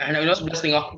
Anak Windows 11 tengok.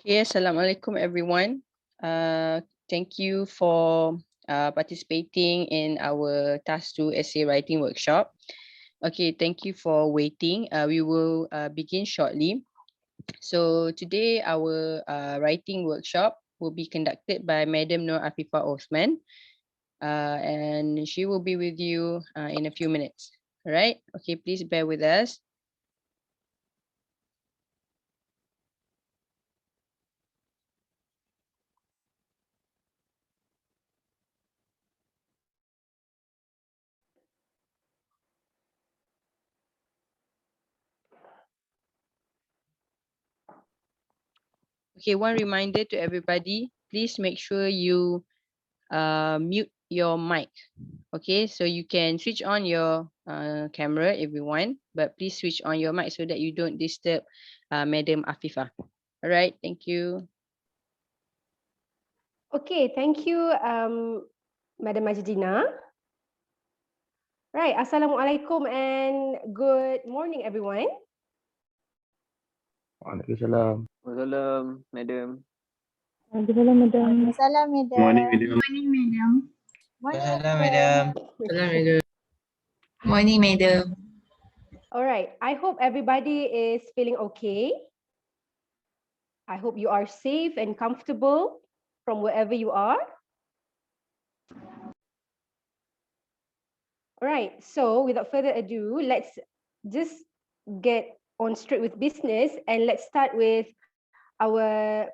Okay, Assalamualaikum everyone. Thank you for participating in our Task 2 Essay Writing Workshop. Okay, thank you for waiting. We will begin shortly. So today our writing workshop will be conducted by Madam Nur Afifah Othman, and she will be with you in a few minutes. All right, okay, please bear with us. Okay, one reminder to everybody, please make sure you mute your mic. Okay, so you can switch on your camera if you want, but please switch on your mic so that you don't disturb Madam Afifah. All right, thank you. Okay, thank you, Madam Majidina. Right, Assalamualaikum and good morning, everyone. Waalaikumsalam. Waalaikumsalam, madam. Waalaikumsalam, madam. Salam, madam. Morning, madam. Morning, madam. Salam, madam. Salam, madam. Morning, madam. All right, I hope everybody is feeling okay. I hope you are safe and comfortable from wherever you are. All right, so without further ado, let's just get on straight with business and let's start with our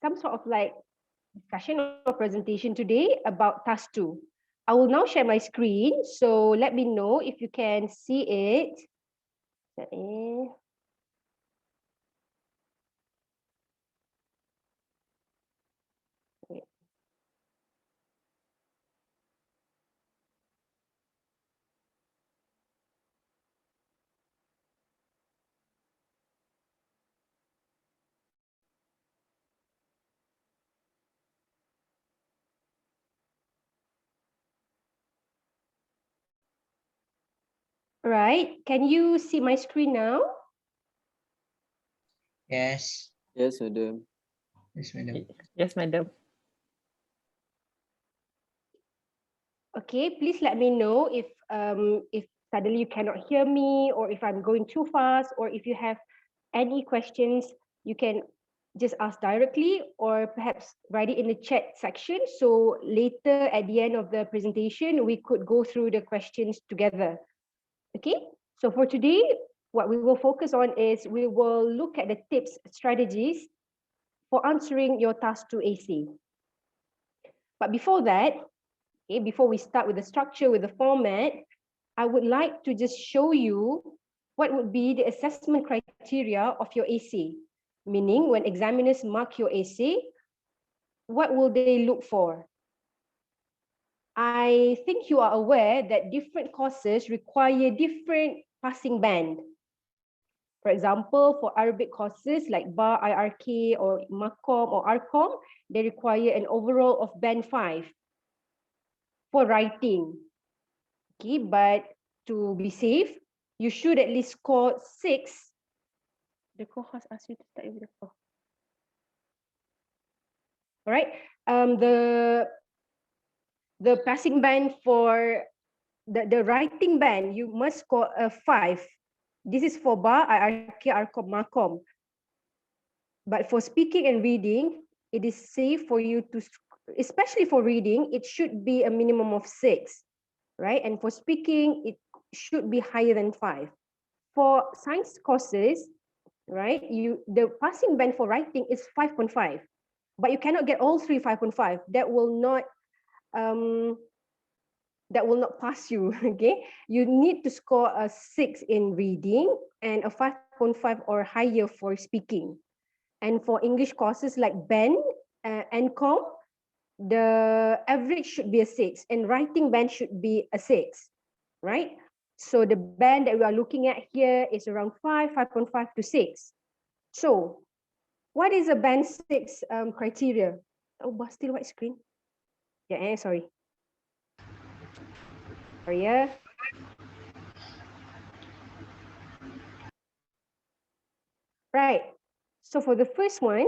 some sort of like discussion or presentation today about task 2. I will now share my screen, so let me know if you can see it. Right, can you see my screen now? Yes. Yes, madam. Yes, madam. Yes, madam. Okay, please let me know if suddenly you cannot hear me, or if I'm going too fast, or if you have any questions, you can just ask directly, or perhaps write it in the chat section. So later at the end of the presentation, we could go through the questions together. Okay, so for today, what we will focus on is we will look at the tips, strategies for answering your task 2 AC. But before that, okay, before we start with the structure, with the format, I would like to just show you what would be the assessment criteria of your AC. Meaning, when examiners mark your AC, what will they look for? I think you are aware that different courses require different passing band. For example, for Arabic courses like BA, IRK, or MACOM or ARCOM, they require an overall of band 5 for writing. Okay, but to be safe, you should at least score 6. The co-host asked you to start with the call. All right. The passing band for the writing band, you must score a 5. This is for BA, IRK, ARCOM, MACOM. But for speaking and reading, it is safe for you to, especially for reading, it should be a minimum of 6, right? And for speaking, it should be higher than 5. For science courses, right, the passing band for writing is 5.5, but you cannot get all 3 5.5. That will not pass you. Okay, you need to score a 6 in reading and a 5.5 or higher for speaking. And for English courses like BEN and COM, the average should be a 6, and writing band should be a 6, right? So the band that we are looking at here is around 5, 5.5 to 6. So what is a band 6 criteria? Oh, but still white screen. Yeah, sorry. Sorry, yeah. Right. So for the first one,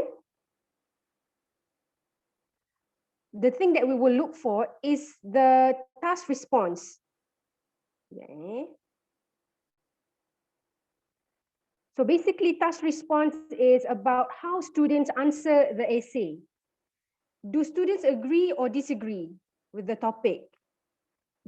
the thing that we will look for is the task response. Yeah. So basically, task response is about how students answer the essay. Do students agree or disagree with the topic?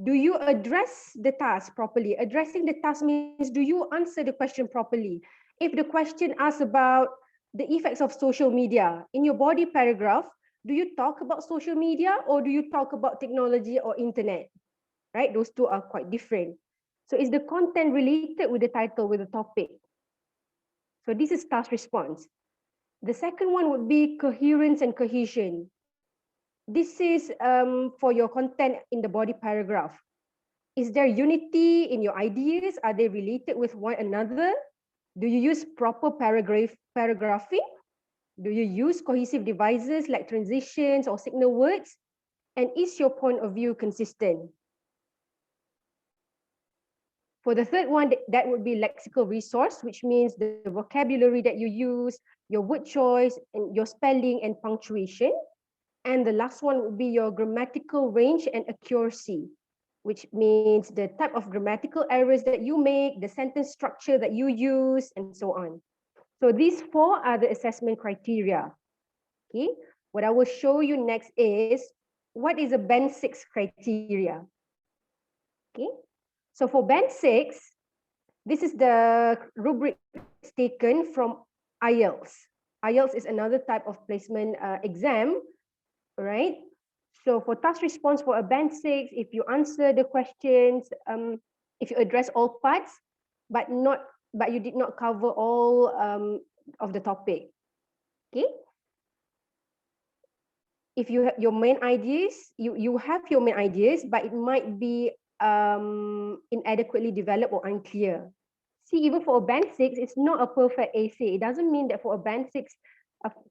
Do you address the task properly? Addressing the task means, do you answer the question properly? If the question asks about the effects of social media, in your body paragraph, do you talk about social media or do you talk about technology or internet? Right? Those two are quite different. So is the content related with the title, with the topic? So this is task response. The second one would be coherence and cohesion. This is for your content in the body paragraph. Is there unity in your ideas? Are they related with one another? Do you use proper paragraphing? Do you use cohesive devices like transitions or signal words? And is your point of view consistent? For the third one, that would be lexical resource, which means the vocabulary that you use, your word choice, and your spelling and punctuation. And the last one would be your grammatical range and accuracy, which means the type of grammatical errors that you make, the sentence structure that you use, and so on. So these 4 are the assessment criteria. Okay, what I will show you next is what is a band 6 criteria. Okay, so for band 6, this is the rubric taken from IELTS. IELTS is another type of placement exam, right? So for task response for a band 6, if you answer the questions, if you address all parts, but you did not cover all of the topic, okay? If you have your main ideas, you have your main ideas, but it might be inadequately developed or unclear. See, even for a band 6, it's not a perfect essay. It doesn't mean that for a band 6,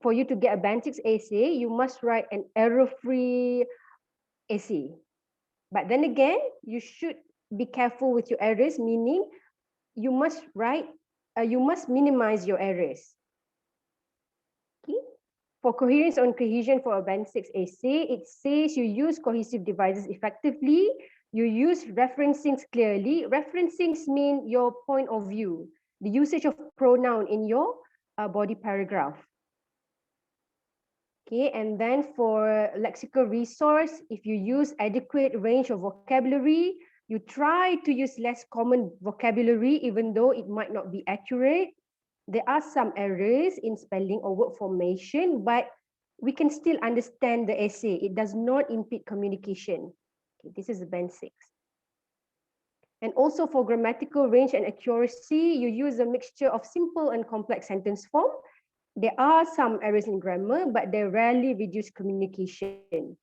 for you to get a band 6 essay, you must write an error-free essay. But then again, you should be careful with your errors, meaning you must minimize your errors. Okay. For coherence and cohesion for a band 6 essay, it says you use cohesive devices effectively, you use referencings clearly. Referencings mean your point of view, the usage of pronoun in your body paragraph. Okay, and then for lexical resource, if you use adequate range of vocabulary, you try to use less common vocabulary, even though it might not be accurate. There are some errors in spelling or word formation, but we can still understand the essay. It does not impede communication. Okay, this is band 6. And also for grammatical range and accuracy, you use a mixture of simple and complex sentence form. There are some errors in grammar, but they rarely reduce communication. Okay.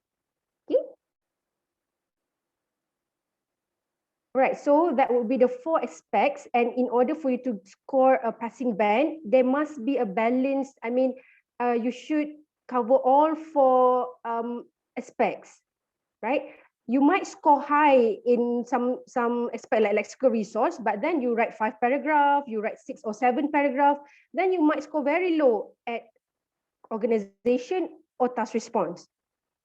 Right, so that would be the 4 aspects, and in order for you to score a passing band, there must be a balance. I mean, you should cover all 4 aspects, right? You might score high in some aspect like lexical resource, but then you write 5 paragraph, you write 6 or 7 paragraph, then you might score very low at organization or task response.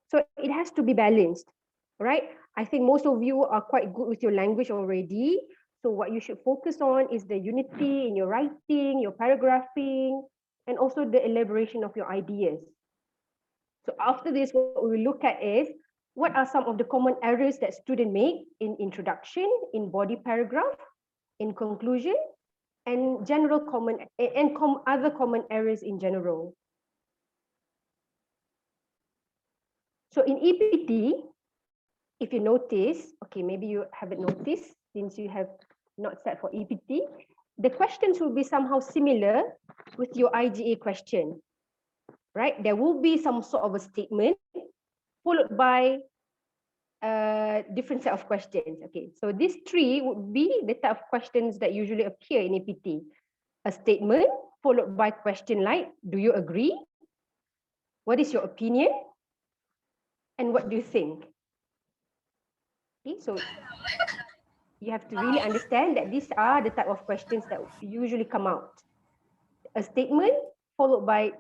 So it has to be balanced, right? I think most of you are quite good with your language already. So what you should focus on is the unity in your writing, your paragraphing, and also the elaboration of your ideas. So after this, what we will look at is what are some of the common errors that students make in introduction, in body paragraph, in conclusion, and general common and other common errors in general. So in EPT, if you notice, okay, maybe you haven't noticed since you have not set for EPT, the questions will be somehow similar with your IGA question, right? There will be some sort of a statement followed by a different set of questions. Okay, so these 3 would be the type of questions that usually appear in EPT. A statement followed by question like, do you agree? What is your opinion? And what do you think? Okay, so you have to really understand that these are the type of questions that usually come out. A statement followed by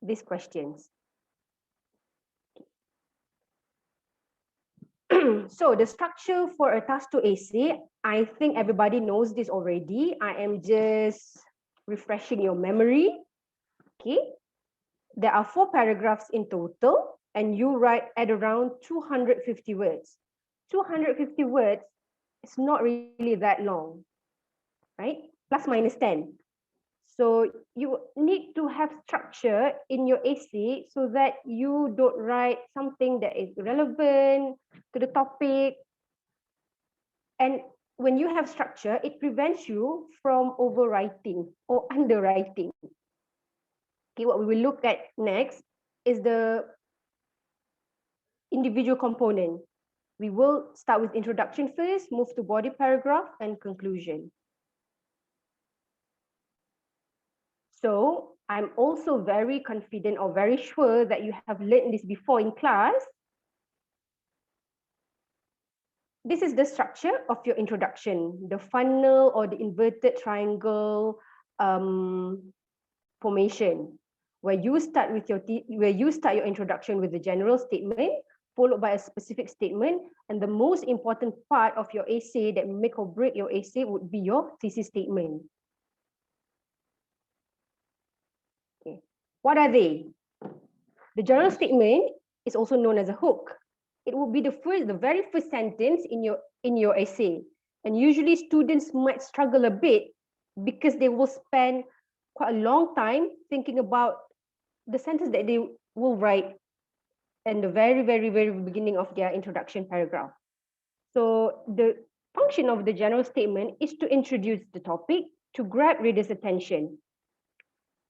these questions. So the structure for a task 2 essay, I think everybody knows this already. I am just refreshing your memory. Okay. There are 4 paragraphs in total, and you write at around 250 words. 250 words is not really that long, right? Plus minus 10. So you need to have structure in your essay so that you don't write something that is relevant to the topic. And when you have structure, it prevents you from overwriting or underwriting. Okay, what we will look at next is the individual component. We will start with introduction first, move to body paragraph and conclusion. So I'm also very confident or very sure that you have learned this before in class. This is the structure of your introduction, the funnel or the inverted triangle formation, where you start with your introduction with the general statement, followed by a specific statement, and the most important part of your essay that make or break your essay would be your thesis statement. Okay. What are they? The general statement is also known as a hook. It will be the very first sentence in your essay, and usually students might struggle a bit because they will spend quite a long time thinking about the sentence that they will write in the very beginning of their introduction paragraph. So the function of the general statement is to introduce the topic, to grab readers' attention.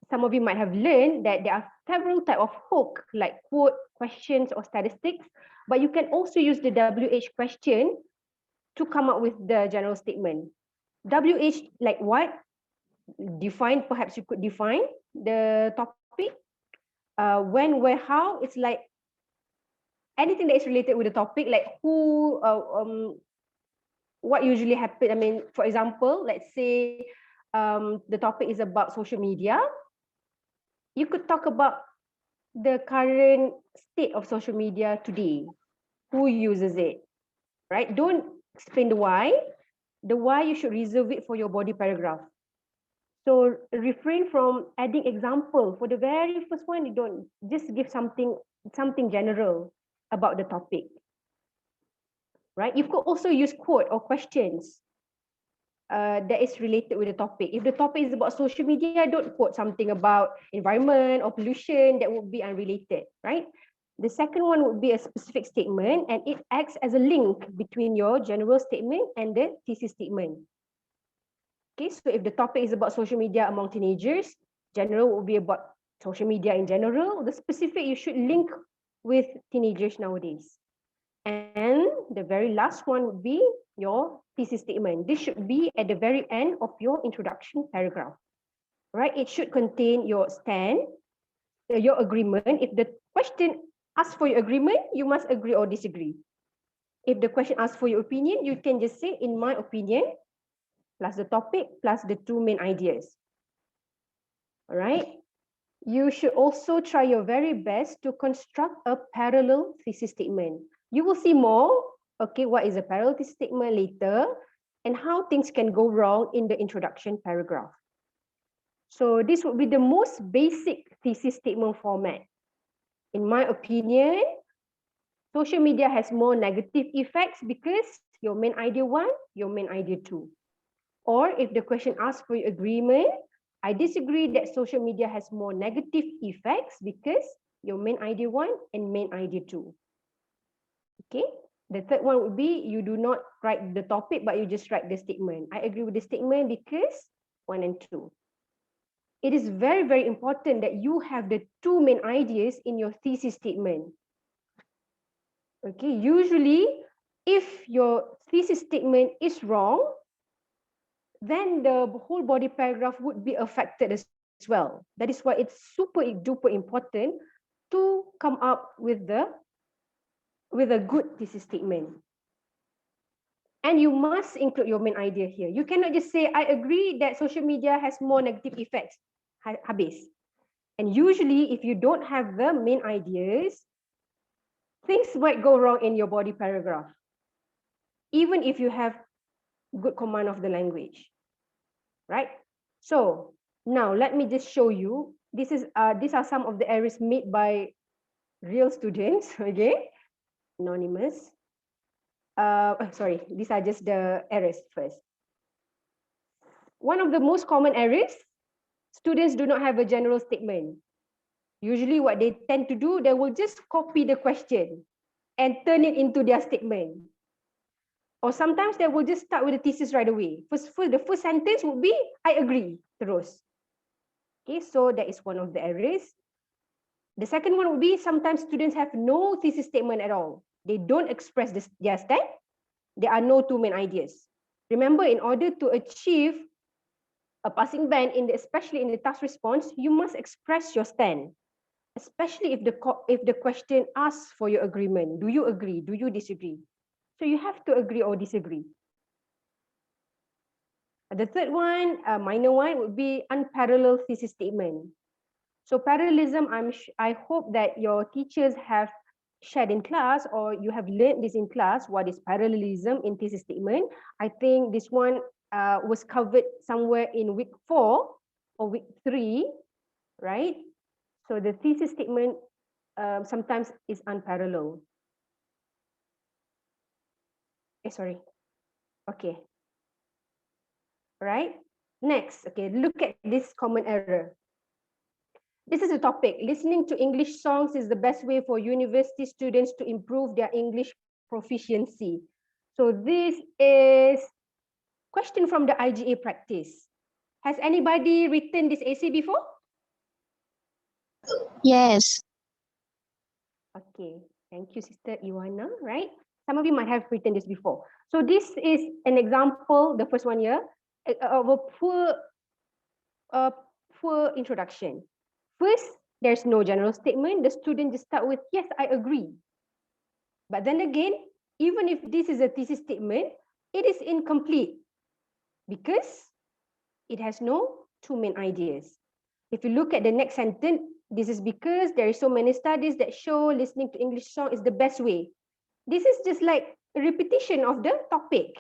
Some of you might have learned that there are several types of hook, like quote, questions, or statistics, but you can also use the WH question to come up with the general statement. WH, like what? Define, perhaps you could define the topic. When, where, how, it's like anything that is related with the topic, like who, what usually happens. I mean, for example, let's say the topic is about social media. You could talk about the current state of social media today. Who uses it, right? Don't explain the why. The why, you should reserve it for your body paragraph. So refrain from adding example. For the very first one, you don't just give something general about the topic, right? You could also use quote or questions that is related with the topic. If the topic is about social media, don't quote something about environment or pollution that would be unrelated, right? The second one would be a specific statement, and it acts as a link between your general statement and the thesis statement. Okay, so if the topic is about social media among teenagers, general will be about social media in general. The specific, you should link with teenagers nowadays. And the very last one would be your thesis statement. This should be at the very end of your introduction paragraph, right? It should contain your stand, your agreement. If the question asks for your agreement, you must agree or disagree. If the question asks for your opinion, you can just say, in my opinion, plus the topic, plus the two main ideas. All right. You should also try your very best to construct a parallel thesis statement. You will see more, okay, what is a parallel thesis statement later, and how things can go wrong in the introduction paragraph. So this would be the most basic thesis statement format. In my opinion, social media has more negative effects because your main idea 1, your main idea 2. Or if the question asks for your agreement, I disagree that social media has more negative effects because your main idea 1 and main idea 2. Okay. The third one would be you do not write the topic, but you just write the statement. I agree with the statement because 1 and 2. It is very, very important that you have the two main ideas in your thesis statement. Okay. Usually, if your thesis statement is wrong, then the whole body paragraph would be affected as well. That is why it's super duper important to come up with a good thesis statement. And you must include your main idea here. You cannot just say, I agree that social media has more negative effects. Habis. And usually, if you don't have the main ideas, things might go wrong in your body paragraph, even if you have good command of the language. Right? So now let me just show you. These are some of the errors made by real students. Okay, anonymous. Sorry, these are just the errors first. One of the most common errors, students do not have a general statement. Usually what they tend to do, they will just copy the question and turn it into their statement. Or sometimes they will just start with the thesis right away. The first sentence would be, I agree, terus. Okay, so that is one of the errors. The second one would be, sometimes students have no thesis statement at all. They don't express their stand. There are no two main ideas. Remember, in order to achieve a passing band, especially in the task response, you must express your stand, especially if the question asks for your agreement. Do you agree? Do you disagree? So you have to agree or disagree. The third one, a minor one, would be unparalleled thesis statement. So parallelism, I hope that your teachers have shared in class, or you have learned this in class, what is parallelism in thesis statement. I think this one was covered somewhere in week 4 or week 3, right? So the thesis statement sometimes is unparalleled. Sorry. Okay. Right. Next, okay, look at this common error. This is a topic. Listening to English songs is the best way for university students to improve their English proficiency. So this is question from the IGA practice. Has anybody written this essay before? Yes. Okay, thank you, Sister Iwana, right? Some of you might have written this before. So this is an example, the first one here, of a poor introduction. First, there's no general statement. The student just start with, yes, I agree. But then again, even if this is a thesis statement, it is incomplete because it has no two main ideas. If you look at the next sentence, this is because there are so many studies that show listening to English song is the best way. This is just like a repetition of the topic.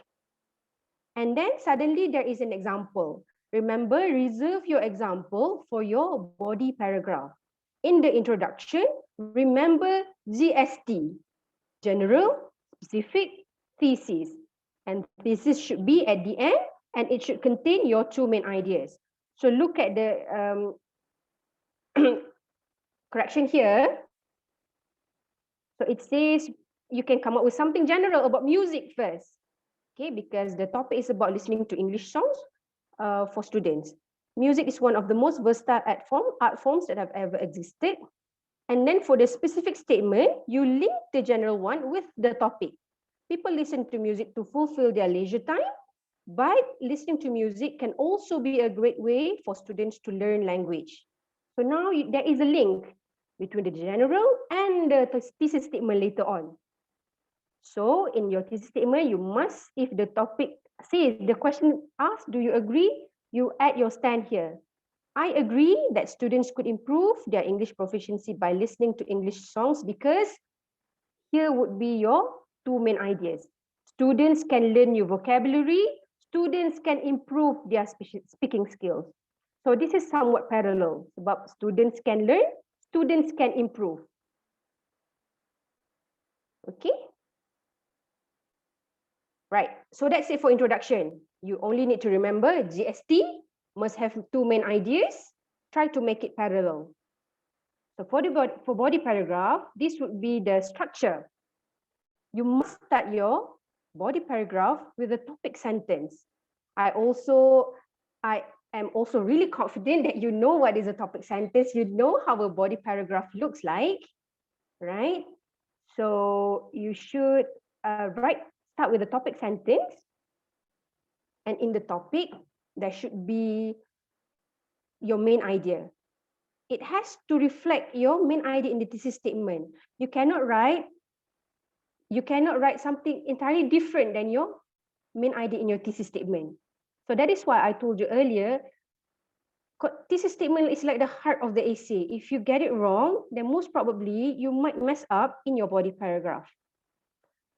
And then suddenly there is an example. Remember, reserve your example for your body paragraph. In the introduction, remember GST, general, specific, thesis. And thesis should be at the end, and it should contain your two main ideas. So look at the correction here. So it says you can come up with something general about music first. Okay, because the topic is about listening to English songs for students. Music is one of the most versatile art forms that have ever existed. And then for the specific statement, you link the general one with the topic. People listen to music to fulfill their leisure time, but listening to music can also be a great way for students to learn language. So now there is a link between the general and the thesis statement later on. So in your thesis statement, you must, if the topic, see the question asked, do you agree? You add your stand here. I agree that students could improve their English proficiency by listening to English songs because here would be your two main ideas. Students can learn new vocabulary, students can improve their speaking skills. So this is somewhat parallel. Sebab students can learn, students can improve. Okay? Right, so that's it for introduction. You only need to remember GST must have two main ideas. Try to make it parallel. So for body paragraph, this would be the structure. You must start your body paragraph with a topic sentence. I am also really confident that you know what is a topic sentence. You know how a body paragraph looks like, right? So you should start with a topic sentence. And in the topic, there should be your main idea. It has to reflect your main idea in the thesis statement. You cannot write something entirely different than your main idea in your thesis statement. So that is why I told you earlier, thesis statement is like the heart of the essay. If you get it wrong, then most probably you might mess up in your body paragraph.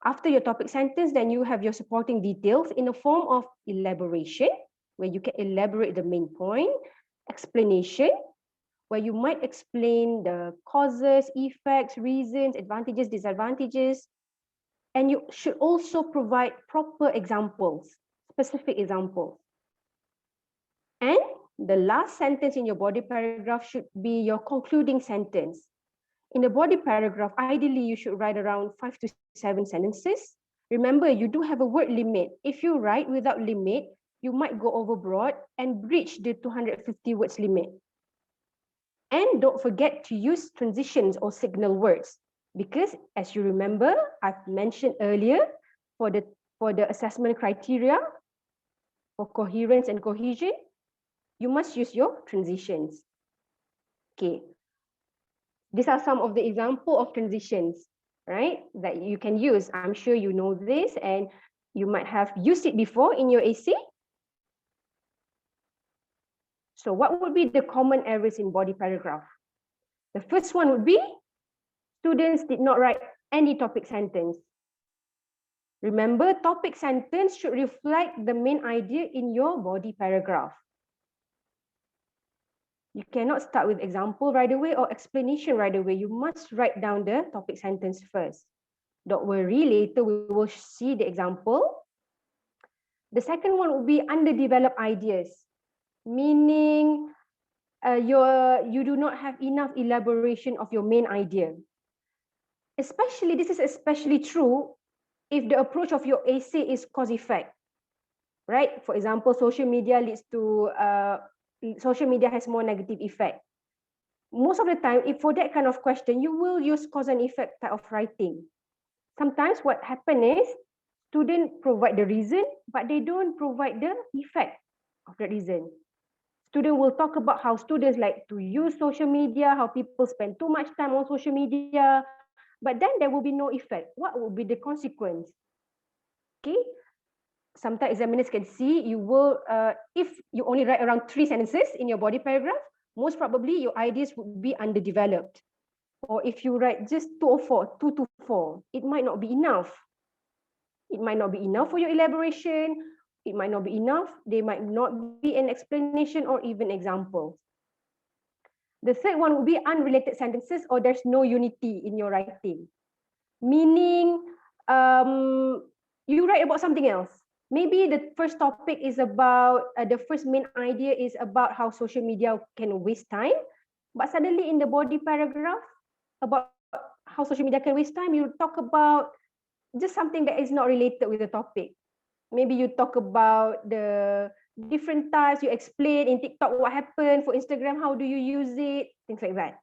After your topic sentence, then you have your supporting details in the form of elaboration, where you can elaborate the main point, explanation, where you might explain the causes, effects, reasons, advantages, disadvantages, and you should also provide proper examples, specific examples. And the last sentence in your body paragraph should be your concluding sentence. In the body paragraph, ideally, you should write around 5 to 7 sentences. Remember, you do have a word limit. If you write without limit, you might go overboard and breach the 250 words limit. And don't forget to use transitions or signal words, because as you remember, I've mentioned earlier, for the assessment criteria for coherence and cohesion, you must use your transitions. Okay. These are some of the example of transitions, right, that you can use. I'm sure you know this and you might have used it before in your essay. So what would be the common errors in body paragraph? The first one would be students did not write any topic sentence. Remember, topic sentence should reflect the main idea in your body paragraph. You cannot start with example right away or explanation right away. You must write down the topic sentence first. Don't worry, later we will see the example. The second one would be underdeveloped ideas, meaning you do not have enough elaboration of your main idea. This is especially true if the approach of your essay is cause effect, right? For example, social media has more negative effect. Most of the time, if for that kind of question, you will use cause and effect type of writing. Sometimes what happens is students provide the reason, but they don't provide the effect of the reason. Students will talk about how students like to use social media, how people spend too much time on social media, but then there will be no effect. What will be the consequence? Okay. Sometimes examiners can see you will, if you only write around 3 sentences in your body paragraph, most probably your ideas would be underdeveloped. Or if you write just 2 to 4, it might not be enough. It might not be enough for your elaboration. It might not be enough. There might not be an explanation or even examples. The third one would be unrelated sentences, or there's no unity in your writing. Meaning, you write about something else. Maybe the first topic is about, the first main idea is about how social media can waste time. But suddenly in the body paragraph about how social media can waste time, you talk about just something that is not related with the topic. Maybe you talk about the different types, you explain in TikTok what happened, for Instagram, how do you use it, things like that.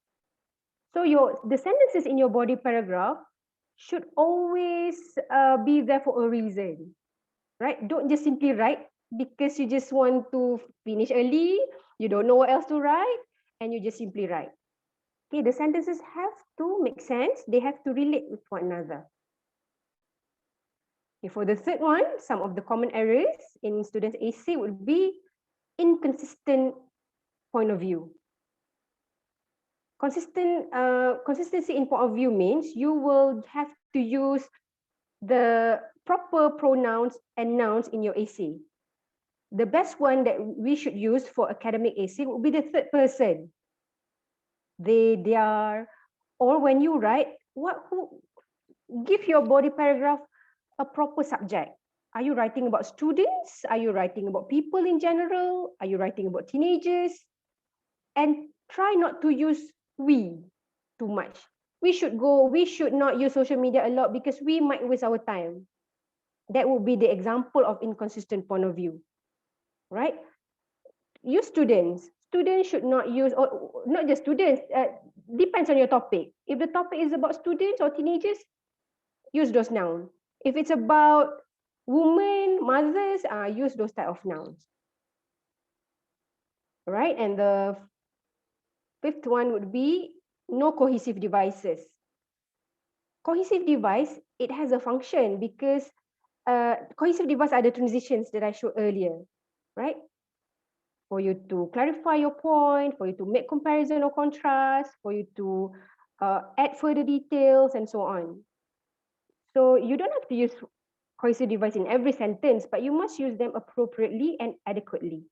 So the sentences in your body paragraph should always be there for a reason, right? Don't just simply write because you just want to finish early, you don't know what else to write, and you just simply write. Okay, the sentences have to make sense, they have to relate with one another. Okay, for the third one, some of the common errors in students' essay would be inconsistent point of view. Consistency in point of view means you will have to use the proper pronouns and nouns in your essay. The best one that we should use for academic essay would be the third person. They, their, or when you write, give your body paragraph a proper subject. Are you writing about students? Are you writing about people in general? Are you writing about teenagers? And try not to use we too much. We should not use social media a lot because we might waste our time. That would be the example of inconsistent point of view, right? You students should not use, or not just students, depends on your topic. If the topic is about students or teenagers, use those nouns. If it's about women, mothers, use those type of nouns. Right, and the fifth one would be no cohesive devices. Cohesive device, it has a function because cohesive device are the transitions that I showed earlier, right? For you to clarify your point, for you to make comparison or contrast, for you to add further details and so on. So you don't have to use cohesive device in every sentence, but you must use them appropriately and adequately.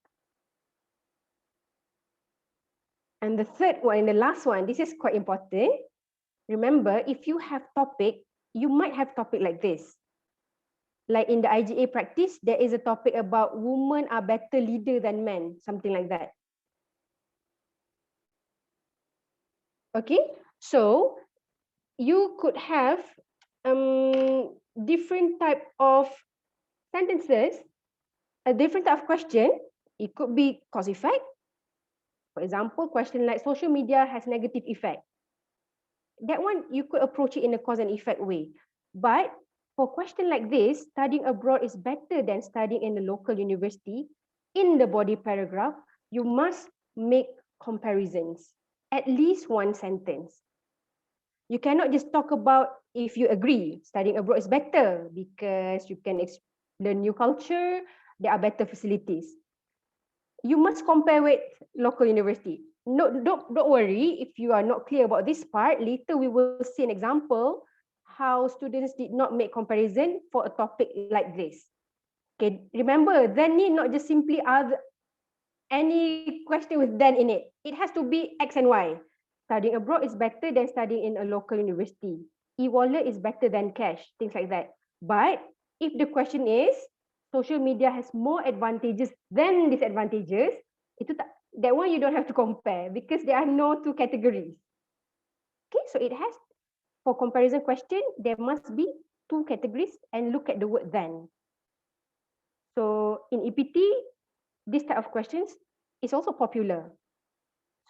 And the third one, and the last one, this is quite important. Remember, if you have topic, you might have topic like this. Like in the IGA practice, there is a topic about women are better leader than men, something like that. Okay, so you could have different type of sentences, a different type of question. It could be cause effect. For example, question like social media has negative effect. That one, you could approach it in a cause and effect way. But for question like this, studying abroad is better than studying in a local university. In the body paragraph, you must make comparisons, at least one sentence. You cannot just talk about if you agree studying abroad is better because you can learn new culture, there are better facilities. You must compare with local university. No, don't worry if you are not clear about this part. Later we will see an example how students did not make comparison for a topic like this. Okay, remember, then need not just simply ask any question with then in it. It has to be X and Y. Studying abroad is better than studying in a local university. E-wallet is better than cash, things like that. But if the question is, social media has more advantages than disadvantages, that one you don't have to compare because there are no two categories. Okay, so it has, for comparison question, there must be two categories and look at the word then. So in EPT, this type of questions is also popular.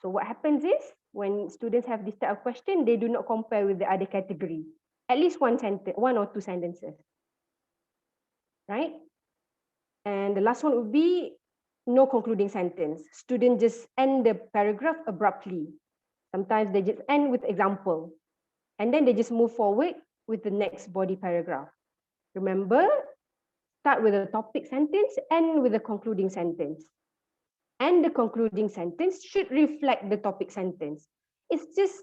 So what happens is, when students have this type of question, they do not compare with the other category. At least one sentence, one or two sentences. Right? And the last one would be no concluding sentence. Students just end the paragraph abruptly. Sometimes they just end with example. And then they just move forward with the next body paragraph. Remember, start with a topic sentence, end with a concluding sentence. And the concluding sentence should reflect the topic sentence. It's just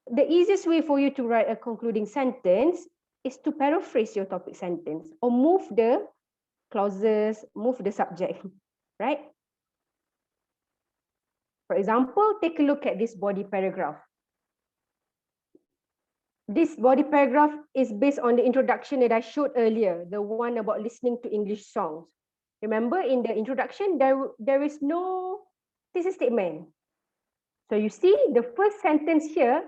the easiest way for you to write a concluding sentence is to paraphrase your topic sentence or move the clauses, move the subject, right? For example, take a look at this body paragraph. This body paragraph is based on the introduction that I showed earlier, the one about listening to English songs. Remember, in the introduction, there is no thesis statement. So you see the first sentence here,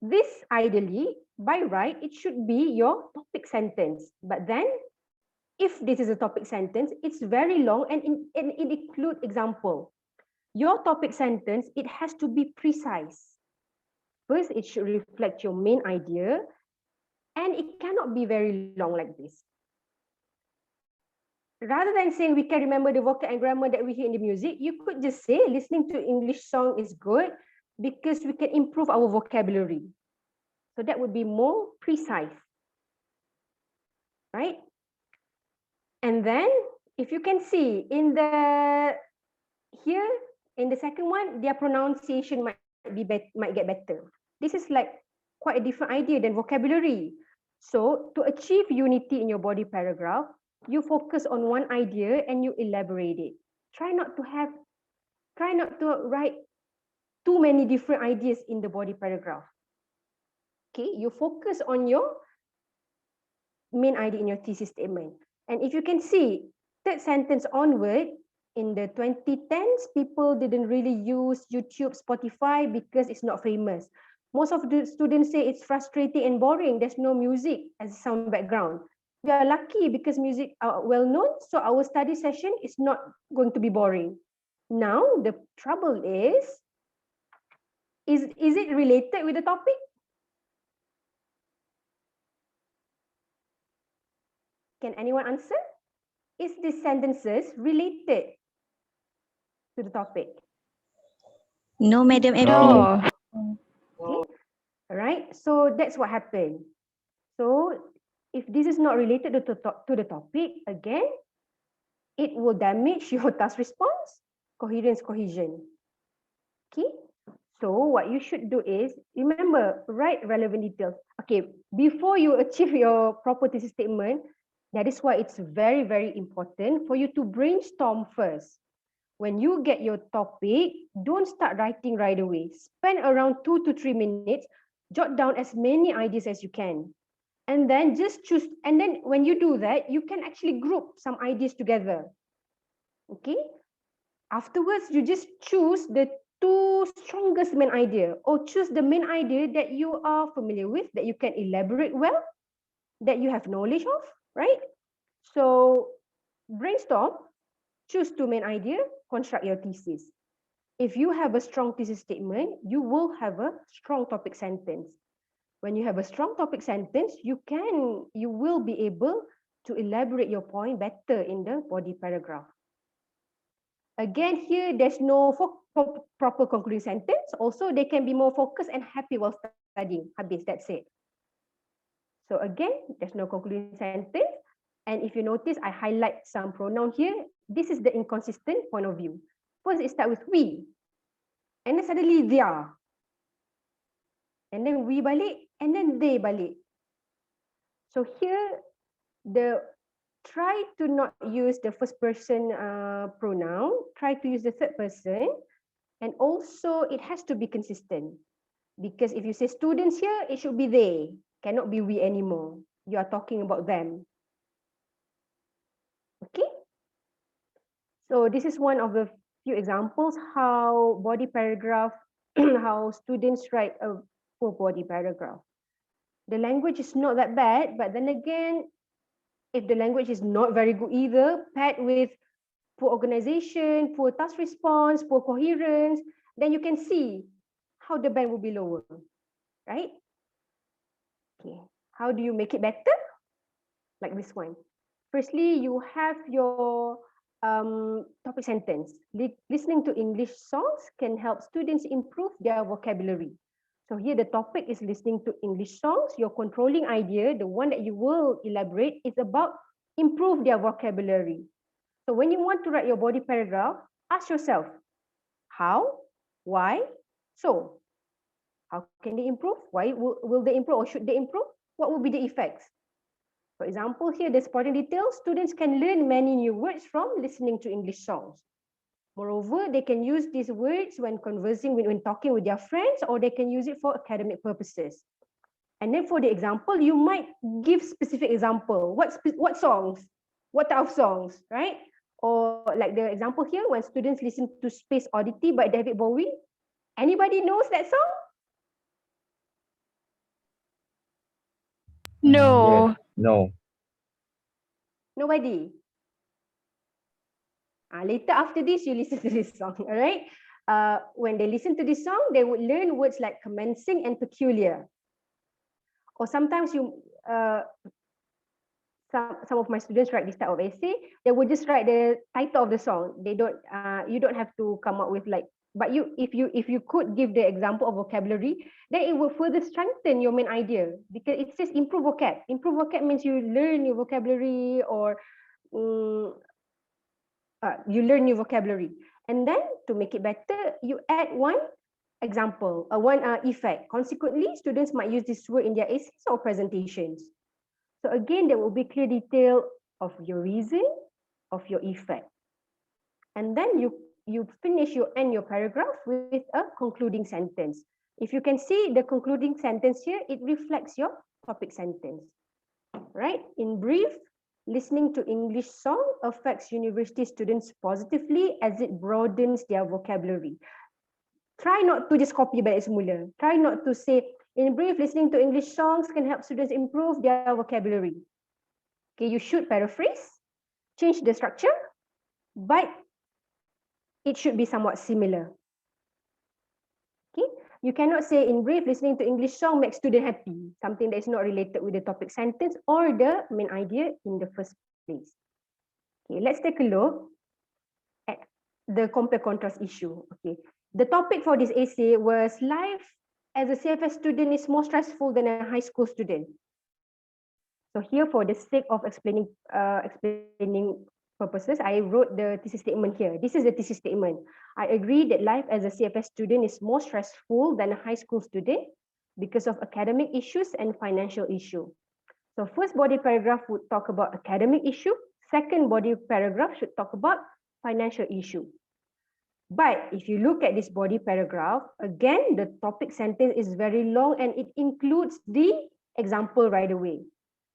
this ideally, by right, it should be your topic sentence. But then, if this is a topic sentence, it's very long and it includes example. Your topic sentence, it has to be precise. First, it should reflect your main idea, and it cannot be very long like this. Rather than saying we can remember the vocab and grammar that we hear in the music, you could just say listening to English song is good because we can improve our vocabulary. So that would be more precise, right? And then if you can see in the here in the second one, their pronunciation might get better. This is like quite a different idea than vocabulary. So to achieve unity in your body paragraph, you focus on one idea and you elaborate it. Try not to write too many different ideas in the body paragraph. Okay, you focus on your main idea in your thesis statement. And if you can see, third sentence onward, in the 2010s, people didn't really use YouTube, Spotify because it's not famous. Most of the students say it's frustrating and boring. There's no music as sound background. We are lucky because music are well known, so our study session is not going to be boring. Now, the trouble is it related with the topic? Can anyone answer? Is these sentences related to the topic? No, Madam, at No. all. Okay. All right. So that's what happened. So if this is not related to the topic, again, it will damage your task response, coherence, cohesion. Okay. So what you should do is, remember, write relevant details. Okay. Before you achieve your proper thesis statement, that is why it's very, very important for you to brainstorm first. When you get your topic, don't start writing right away. Spend around 2 to 3 minutes, jot down as many ideas as you can. And then just choose, and then when you do that, you can actually group some ideas together. Okay? Afterwards, you just choose the 2 strongest main idea, or choose the main idea that you are familiar with, that you can elaborate well, that you have knowledge of, right? So brainstorm, choose 2 main idea, construct your thesis. If you have a strong thesis statement, you will have a strong topic sentence. When you have a strong topic sentence, you will be able to elaborate your point better in the body paragraph. Again, here there's no proper concluding sentence. Also, they can be more focused and happy while studying. Habis, that's it. So again, there's no concluding sentence. And if you notice, I highlight some pronoun here. This is the inconsistent point of view. First, it starts with we. And then suddenly they are. And then we balik, and then they balik. So here, try to not use the first person pronoun. Try to use the third person. And also, it has to be consistent. Because if you say students here, it should be they. Cannot be we anymore. You are talking about them. Okay? So this is one of the few examples how body paragraph, how students write a full body paragraph. The language is not that bad, but then again, if the language is not very good either, paired with poor organization, poor task response, poor coherence, then you can see how the band will be lower, right? Okay, how do you make it better? Like this one. Firstly, you have your topic sentence. Listening to English songs can help students improve their vocabulary. So here the topic is listening to English songs. Your controlling idea, the one that you will elaborate, is about improve their vocabulary. So when you want to write your body paragraph, ask yourself, how, why, so. How can they improve? Why will they improve, or should they improve? What will be the effects? For example, here the supporting details, students can learn many new words from listening to English songs. Moreover, they can use these words when conversing, when talking with their friends, or they can use it for academic purposes. And then for the example, you might give specific example. What songs? What type of songs, right? Or like the example here, when students listen to Space Oddity by David Bowie. Anybody knows that song? No. No. Nobody. Later after this, you listen to this song, all right? when they listen to this song, they would learn words like commencing and peculiar. Or sometimes some of my students write this type of essay, they would just write the title of the song. They don't, you don't have to come up with like, but if you could give the example of vocabulary, then it will further strengthen your main idea, because it says improve vocab. Improve vocab means you learn new vocabulary, or you learn new vocabulary. And then to make it better, you add one example, one effect. Consequently, students might use this word in their essays or presentations. So again, there will be clear detail of your reason, of your effect. And then you end your paragraph with a concluding sentence. If you can see the concluding sentence here, it reflects your topic sentence. Right? In brief, listening to English song affects university students positively as it broadens their vocabulary. Try not to just copy balik semula. Try not to say, in brief, listening to English songs can help students improve their vocabulary. Okay, you should paraphrase, change the structure, but it should be somewhat similar. Okay, you cannot say, in brief, listening to English song makes student happy, something that is not related with the topic sentence or the main idea in the first place. Okay, let's take a look at the compare contrast issue. Okay, the topic for this essay was life as a CFS student is more stressful than a high school student. So here, for the sake of explaining purposes, I wrote the thesis statement here. This is the thesis statement. I agree that life as a CFS student is more stressful than a high school student because of academic issues and financial issue. So first body paragraph would talk about academic issue. Second body paragraph should talk about financial issue. But if you look at this body paragraph, again, the topic sentence is very long and it includes the example right away.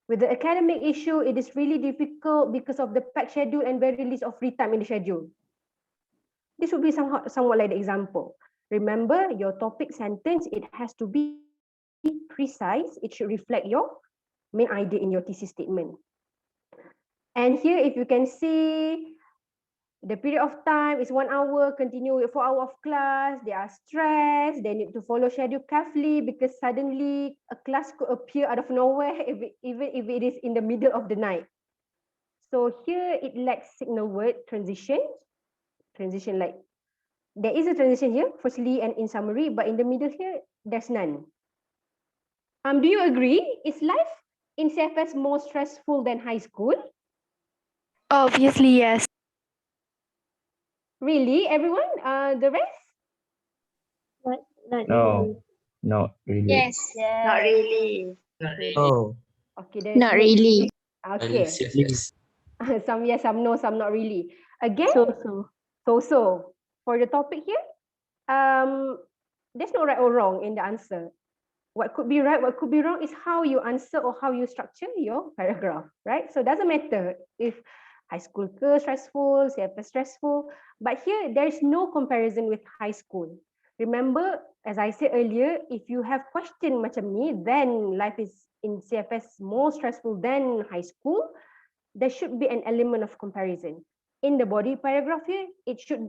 With the academic issue, it is really difficult because of the packed schedule and very least of free time in the schedule. This would be somewhat like the example. Remember, your topic sentence, it has to be precise. It should reflect your main idea in your thesis statement. And here, if you can see, the period of time is 1 hour, continue with 4 hours of class. They are stressed. They need to follow schedule carefully because suddenly a class could appear out of nowhere, even if it is in the middle of the night. So here it lacks signal word transition. Transition, like there is a transition here, firstly and in summary, but in the middle here, there's none. Do you agree? Is life in CFS more stressful than high school? Obviously, yes. Really, everyone? The rest? No, not really. Yes. Not really. Oh, Okay, then Not really. okay. Some yes, some no, some not really. Again, so for the topic here, there's no right or wrong in the answer. What could be right, what could be wrong is how you answer or how you structure your paragraph, right? So it doesn't matter if high school stressful, CFS stressful, but here there is no comparison with high school. Remember, as I said earlier, if you have question macam ni, then life is in CFS more stressful than high school, there should be an element of comparison. In the body paragraph here,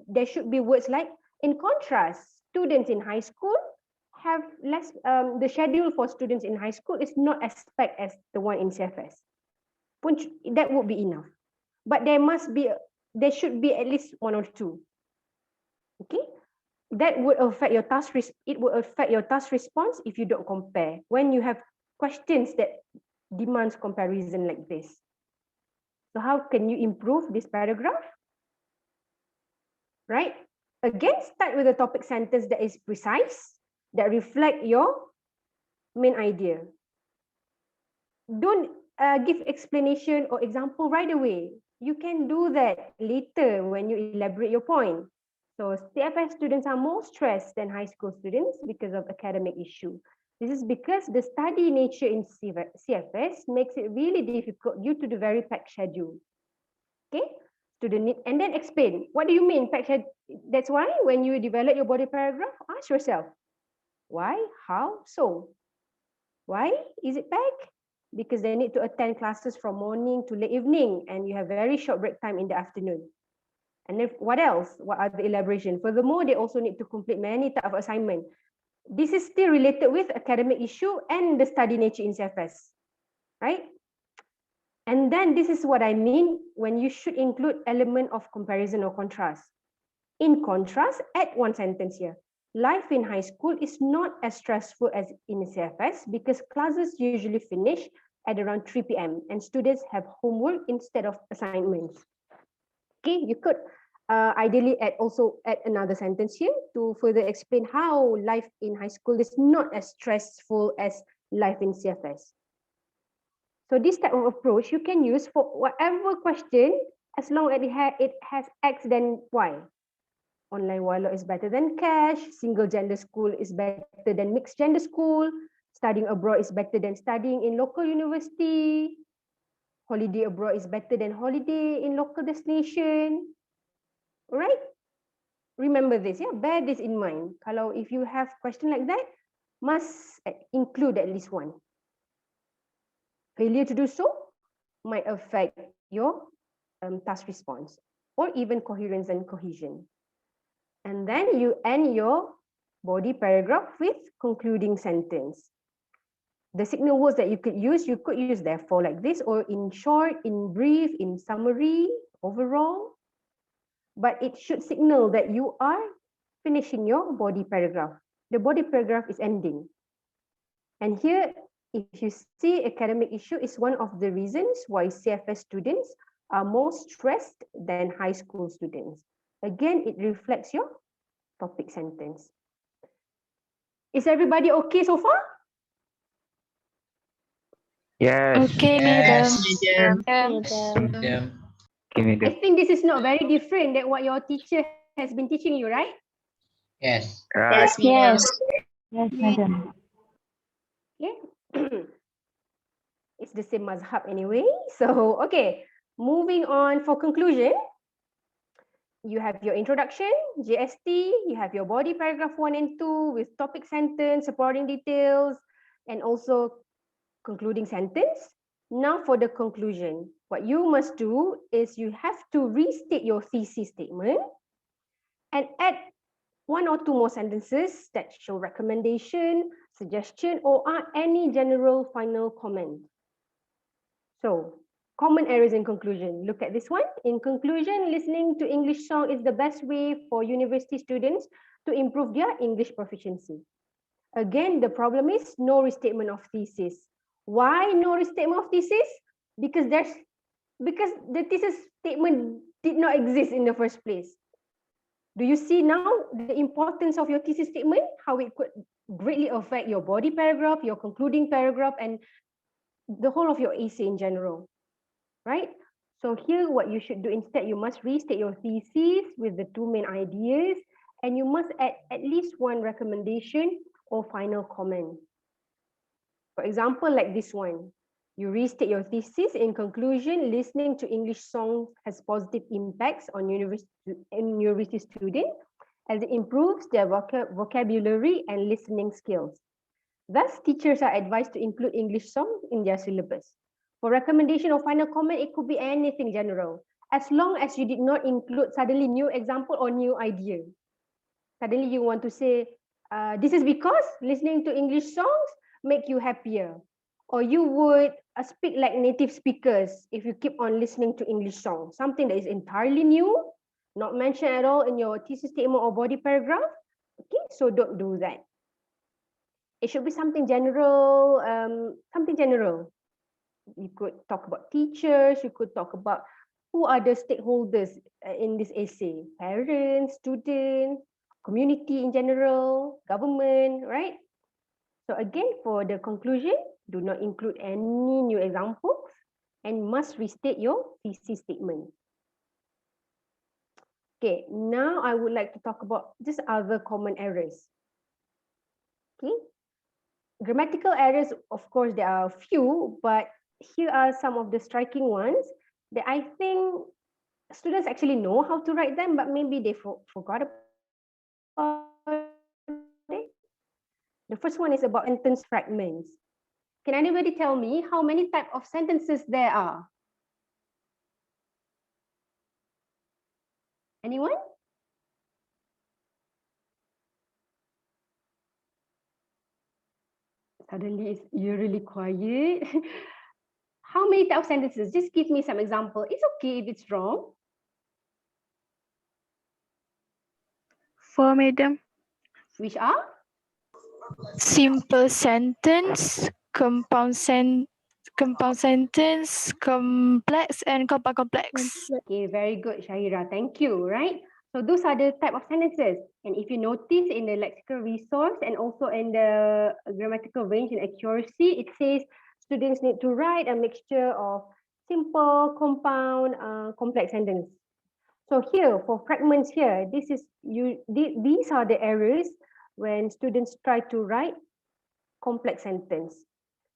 there should be words like, in contrast, students in high school have less, the schedule for students in high school is not as packed as the one in CFS. That would be enough. But there should be at least one or two. Okay? That would affect your task, it would affect your task response if you don't compare. When you have questions that demands comparison like this. So how can you improve this paragraph? Right? Again, start with a topic sentence that is precise, that reflect your main idea. Don't give explanation or example right away. You can do that later when you elaborate your point. So CFS students are more stressed than high school students because of academic issue. This is because the study nature in CFS makes it really difficult due to the very packed schedule. Okay, student need, and then explain. What do you mean packed schedule? That's why when you develop your body paragraph, ask yourself, why, how, so? Why is it packed? Because they need to attend classes from morning to late evening and you have very short break time in the afternoon. And then what else? What are the elaboration? Furthermore, they also need to complete many type of assignment. This is still related with academic issue and the study nature in CFS, right? And then this is what I mean when you should include element of comparison or contrast. In contrast, add one sentence here. Life in high school is not as stressful as in CFS because classes usually finish at around 3 p.m. and students have homework instead of assignments. Okay, you could ideally also add another sentence here to further explain how life in high school is not as stressful as life in CFS. So this type of approach you can use for whatever question as long as it has X then Y. Online wallet is better than cash, single gender school is better than mixed gender school, studying abroad is better than studying in local university, holiday abroad is better than holiday in local destination. Alright? Remember this, yeah? Bear this in mind. Kalau if you have question like that, must include at least one. Failure to do so might affect your task response or even coherence and cohesion. And then you end your body paragraph with concluding sentence. The signal words that you could use therefore like this, or in short, in brief, in summary, overall. But it should signal that you are finishing your body paragraph. The body paragraph is ending. And here, if you see academic issue is one of the reasons why CFS students are more stressed than high school students. Again, it reflects your topic sentence. Is everybody okay so far? Yes. Okay, madam. Madam. Okay, I madam. think this is not very different than what your teacher has been teaching you, right? Yes. Right. Yes. Yes, madam. Yeah. It's the same mazhab anyway. So, okay. Moving on for conclusion. You have your introduction, GST, you have your body paragraph 1 and 2 with topic sentence, supporting details, and also concluding sentence. Now for the conclusion, what you must do is you have to restate your thesis statement and add 1 or 2 more sentences that show recommendation, suggestion, or any general final comment. So, common errors in conclusion. Look at this one. In conclusion, listening to English song is the best way for university students to improve their English proficiency. Again, the problem is no restatement of thesis. Why no restatement of thesis? Because the thesis statement did not exist in the first place. Do you see now the importance of your thesis statement? How it could greatly affect your body paragraph, your concluding paragraph, and the whole of your essay in general, right? So here what you should do instead, you must restate your thesis with the 2 main ideas, and you must add at least 1 recommendation or final comment. For example, like this one, you restate your thesis. In conclusion, listening to English songs has positive impacts on university students as it improves their vocabulary and listening skills. Thus, teachers are advised to include English songs in their syllabus. For recommendation or final comment, it could be anything general, as long as you did not include suddenly new example or new idea. Suddenly you want to say, this is because listening to English songs make you happier. Or you would speak like native speakers if you keep on listening to English songs. Something that is entirely new, not mentioned at all in your thesis statement or body paragraph. Okay, so don't do that. It should be something general, You could talk about teachers, you could talk about who are the stakeholders in this essay, parents, students, community in general, government, right? So again, for the conclusion, do not include any new examples and must restate your thesis statement. Okay, now I would like to talk about just other common errors. Okay, grammatical errors, of course, there are a few, but here are some of the striking ones that I think students actually know how to write them, but maybe they forgot about it. The first one is about sentence fragments. Can anybody tell me how many types of sentences there are? Anyone? Suddenly you're really quiet. How many types of sentences? Just give me some example. It's okay if it's wrong. 4, madam. Which are? Simple sentence, compound sentence, complex, and compound complex. Okay, very good, Shahira. Thank you. Right. So those are the type of sentences. And if you notice in the lexical resource and also in the grammatical range and accuracy, it says students need to write a mixture of simple, compound, complex sentence. So here for fragments here, these are the errors when students try to write complex sentence.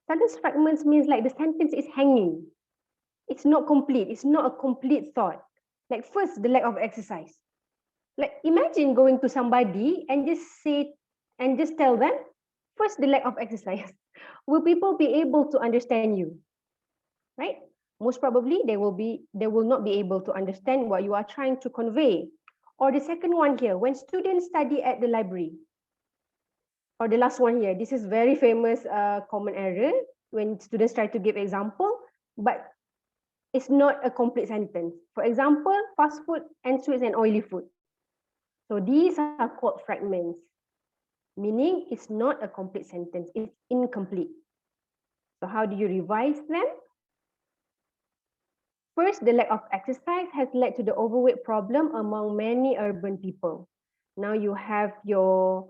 Sentence fragments means like the sentence is hanging. It's not complete. It's not a complete thought. Like first, the lack of exercise. Like imagine going to somebody and just tell them, first, the lack of exercise. Will people be able to understand you? Right? Most probably they will not be able to understand what you are trying to convey. Or the second one here, when students study at the library. Or the last one here, this is very famous common error when students try to give example, but it's not a complete sentence. For example, fast food and sweets and oily food. So these are called fragments, meaning it's not a complete sentence, it's incomplete. So how do you revise them? First, the lack of exercise has led to the overweight problem among many urban people. Now you have your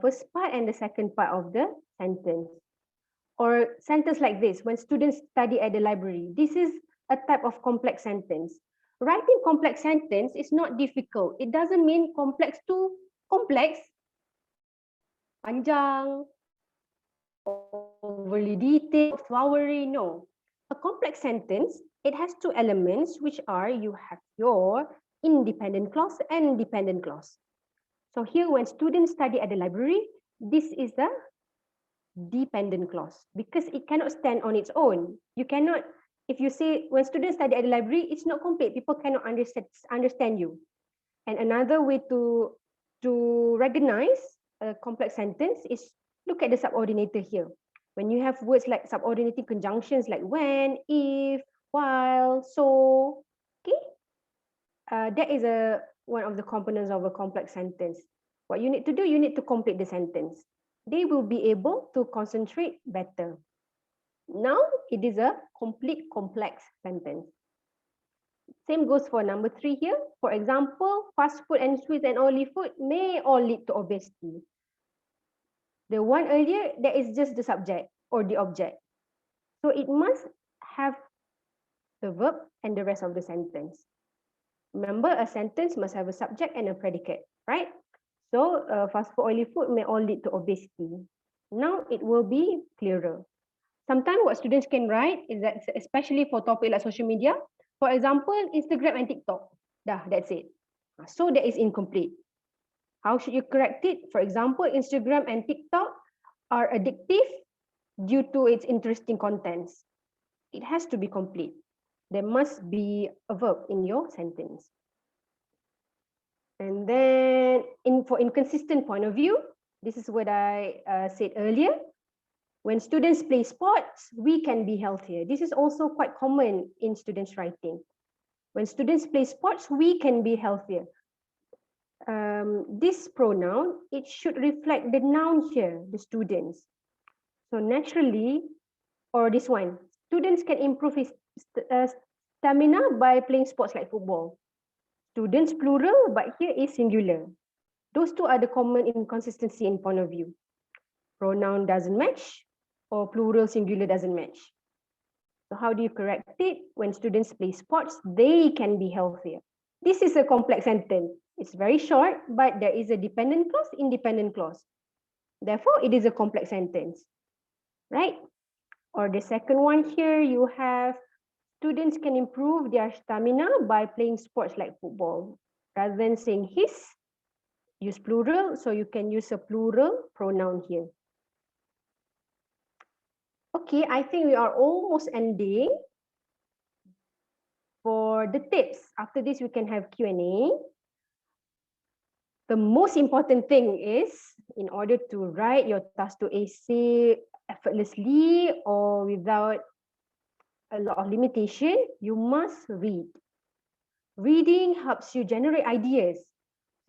first part and the second part of the sentence. Or sentence like this, when students study at the library, this is a type of complex sentence. Writing complex sentence is not difficult. It doesn't mean complex to complex, panjang, overly detailed, flowery, no. A complex sentence, it has two elements, which are you have your independent clause and dependent clause. So here when students study at the library, this is the dependent clause because it cannot stand on its own. You cannot, if you say when students study at the library, it's not complete. People cannot understand you. And another way to recognize a complex sentence is look at the subordinator here. When you have words like subordinating conjunctions like when, if, while, so, okay, that is one of the components of a complex sentence. What you need to do, you need to complete the sentence. They will be able to concentrate better. Now it is a complete complex sentence. Same goes for number 3 here. For example, fast food and sweets and oily food may all lead to obesity. The one earlier, that is just the subject or the object. So it must have the verb and the rest of the sentence. Remember, a sentence must have a subject and a predicate, right? So fast food, oily food may all lead to obesity. Now it will be clearer. Sometimes what students can write is that, especially for topic like social media, for example, Instagram and TikTok. That's it. So that is incomplete. How should you correct it? For example, Instagram and TikTok are addictive due to its interesting contents. It has to be complete. There must be a verb in your sentence. And then for inconsistent point of view, this is what I said earlier. When students play sports, we can be healthier. This is also quite common in students' writing. When students play sports, we can be healthier. This pronoun, it should reflect the noun here, the students. So naturally, or this one, students can improve his stamina by playing sports like football. Students plural, but here is singular. Those two are the common inconsistency in point of view. Pronoun doesn't match, or plural singular doesn't match. So how do you correct it? When students play sports, they can be healthier. This is a complex sentence. It's very short, but there is a dependent clause, independent clause. Therefore, it is a complex sentence, right? Or the second one here, you have students can improve their stamina by playing sports like football. Rather than saying his, use plural, so you can use a plural pronoun here. Okay, I think we are almost ending. For the tips, after this we can have Q&A. The most important thing is, in order to write your task 2 essay effortlessly or without a lot of limitation, you must read. Reading helps you generate ideas.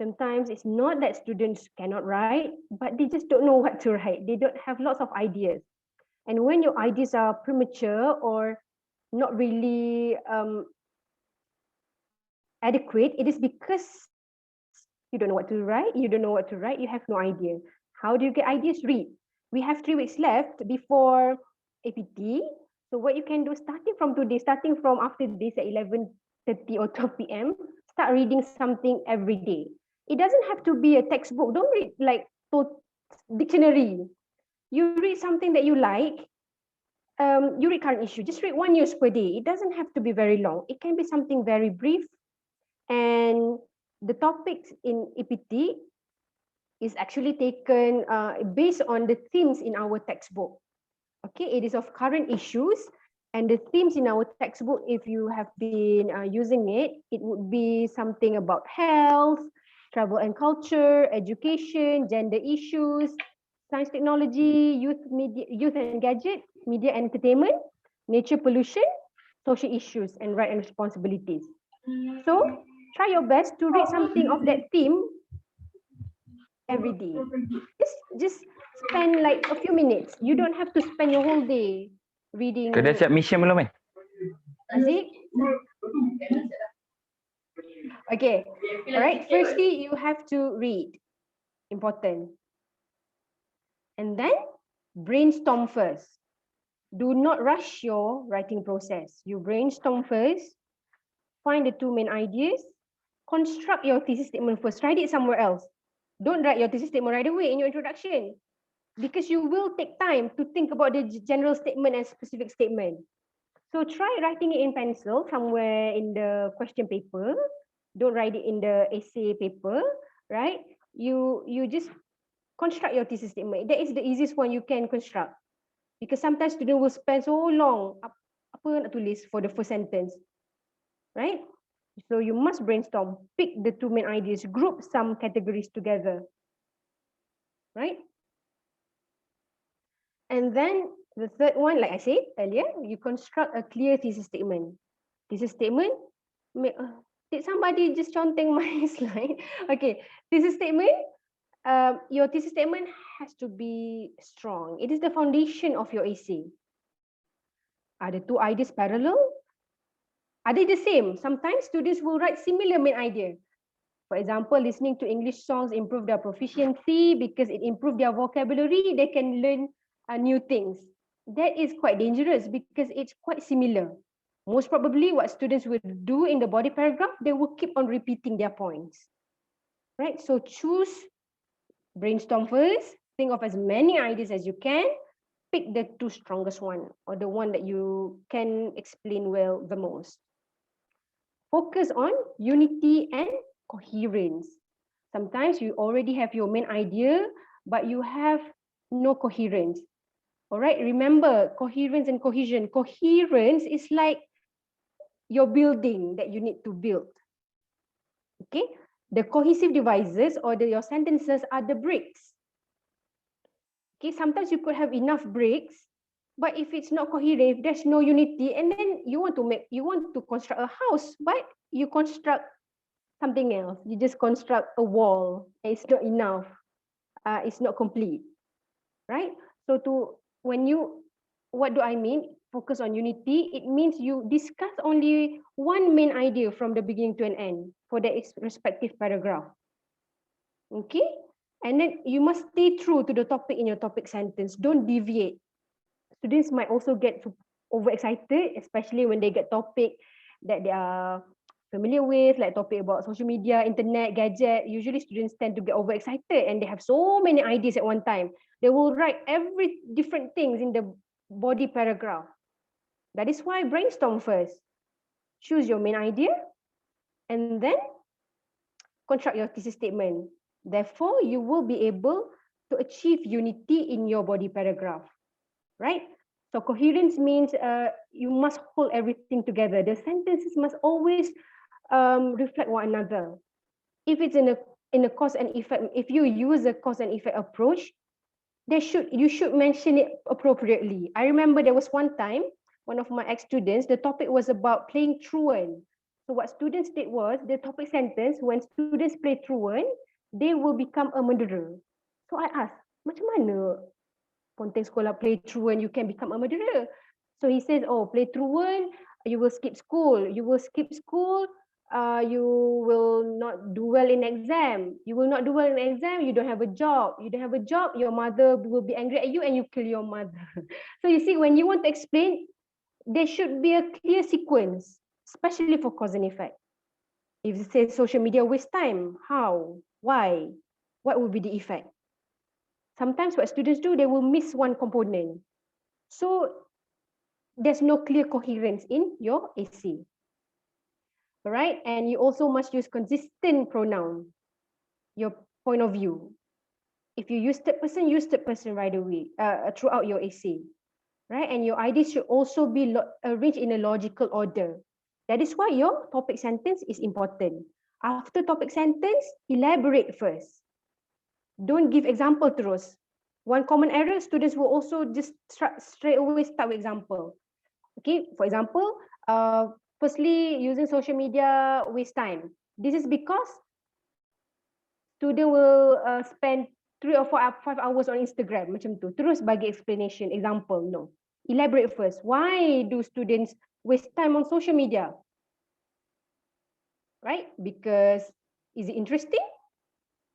Sometimes it's not that students cannot write, but they just don't know what to write. They don't have lots of ideas. And when your ideas are premature or not really adequate, it is because you don't know what to write, you don't know what to write, you have no idea. How do you get ideas? Read. We have 3 weeks left before APT. So what you can do starting from today, starting from after this at 11:30 or 12 p.m, start reading something every day. It doesn't have to be a textbook. Don't read like dictionary. You read something that you like. You read current issue. Just read 1 news per day. It doesn't have to be very long. It can be something very brief. And the topics in EPT is actually taken based on the themes in our textbook. Okay, it is of current issues, and the themes in our textbook, if you have been using it, it would be something about health, travel and culture, education, gender issues, science, technology, youth and gadget, media and entertainment, nature pollution, social issues, and right and responsibilities. So try your best to read something of that theme every day. Just spend like a few minutes. You don't have to spend your whole day reading. Kau dah siap mission belum, Aziz? Okay, all right. Firstly, you have to read. Important. And then brainstorm first. Do not rush your writing process. You brainstorm first, find the 2 main ideas, construct your thesis statement first. Write it somewhere else. Don't write your thesis statement right away in your introduction, because you will take time to think about the general statement and specific statement. So try writing it in pencil somewhere in the question paper. Don't write it in the essay paper, right? You just construct your thesis statement. That is the easiest one you can construct. Because sometimes students will spend so long apa nak tulis for the first sentence, right? So you must brainstorm, pick the 2 main ideas, group some categories together, right? And then the third one, like I said earlier, you construct a clear thesis statement. Thesis statement, did somebody just conteng my slide? Okay, thesis statement, your thesis statement has to be strong. It is the foundation of your essay. Are the 2 ideas parallel? Are they the same? Sometimes students will write similar main idea. For example, listening to English songs improve their proficiency because it improves their vocabulary. They can learn new things. That is quite dangerous because it's quite similar. Most probably what students will do in the body paragraph, they will keep on repeating their points. Right? So choose, brainstorm first, think of as many ideas as you can, pick the 2 strongest one or the one that you can explain well the most. Focus on unity and coherence. Sometimes you already have your main idea, but you have no coherence. All right, remember coherence and cohesion. Coherence is like your building that you need to build. Okay, the cohesive devices or your sentences are the bricks. Okay, sometimes you could have enough bricks, but if it's not coherent, if there's no unity, and then you want to construct a house, but you construct something else. You just construct a wall. It's not enough. It's not complete, right? So what do I mean? Focus on unity. It means you discuss only one main idea from the beginning to an end for the respective paragraph. Okay, and then you must stay true to the topic in your topic sentence. Don't deviate. Students might also get overexcited, especially when they get topic that they are familiar with, like topic about social media, internet, gadget. Usually students tend to get overexcited and they have so many ideas at one time. They will write every different things in the body paragraph. That is why brainstorm first. Choose your main idea and then construct your thesis statement. Therefore, you will be able to achieve unity in your body paragraph, right? So coherence means you must hold everything together. The sentences must always reflect one another. If it's in a cause and effect, if you use a cause and effect approach, you should mention it appropriately. I remember there was one time, one of my ex-students, the topic was about playing truant. So what students did was, the topic sentence, when students play truant, they will become a murderer. So I asked, macam mana ponteng sekolah play truant, you can become a murderer? So he says, oh, play truant, you will skip school. You will skip school, you will not do well in exam. You will not do well in exam, you don't have a job. You don't have a job, your mother will be angry at you and you kill your mother. So you see, when you want to explain, there should be a clear sequence, especially for cause and effect. If you say social media waste time, how? Why? What will be the effect? Sometimes what students do, they will miss one component. So there's no clear coherence in your essay. All right, and you also must use consistent pronoun, your point of view. If you use third person right away throughout your essay, right? And your ideas should also be arranged in a logical order. That is why your topic sentence is important. After topic sentence, elaborate first. Don't give example terus. One common error, students will also just straight away start with example. Okay, for example, firstly, using social media waste time. This is because student will spend 3 or 5 hours on Instagram, macam tu. Terus bagi explanation, example, no. Elaborate first. Why do students waste time on social media? Right? Because is it interesting?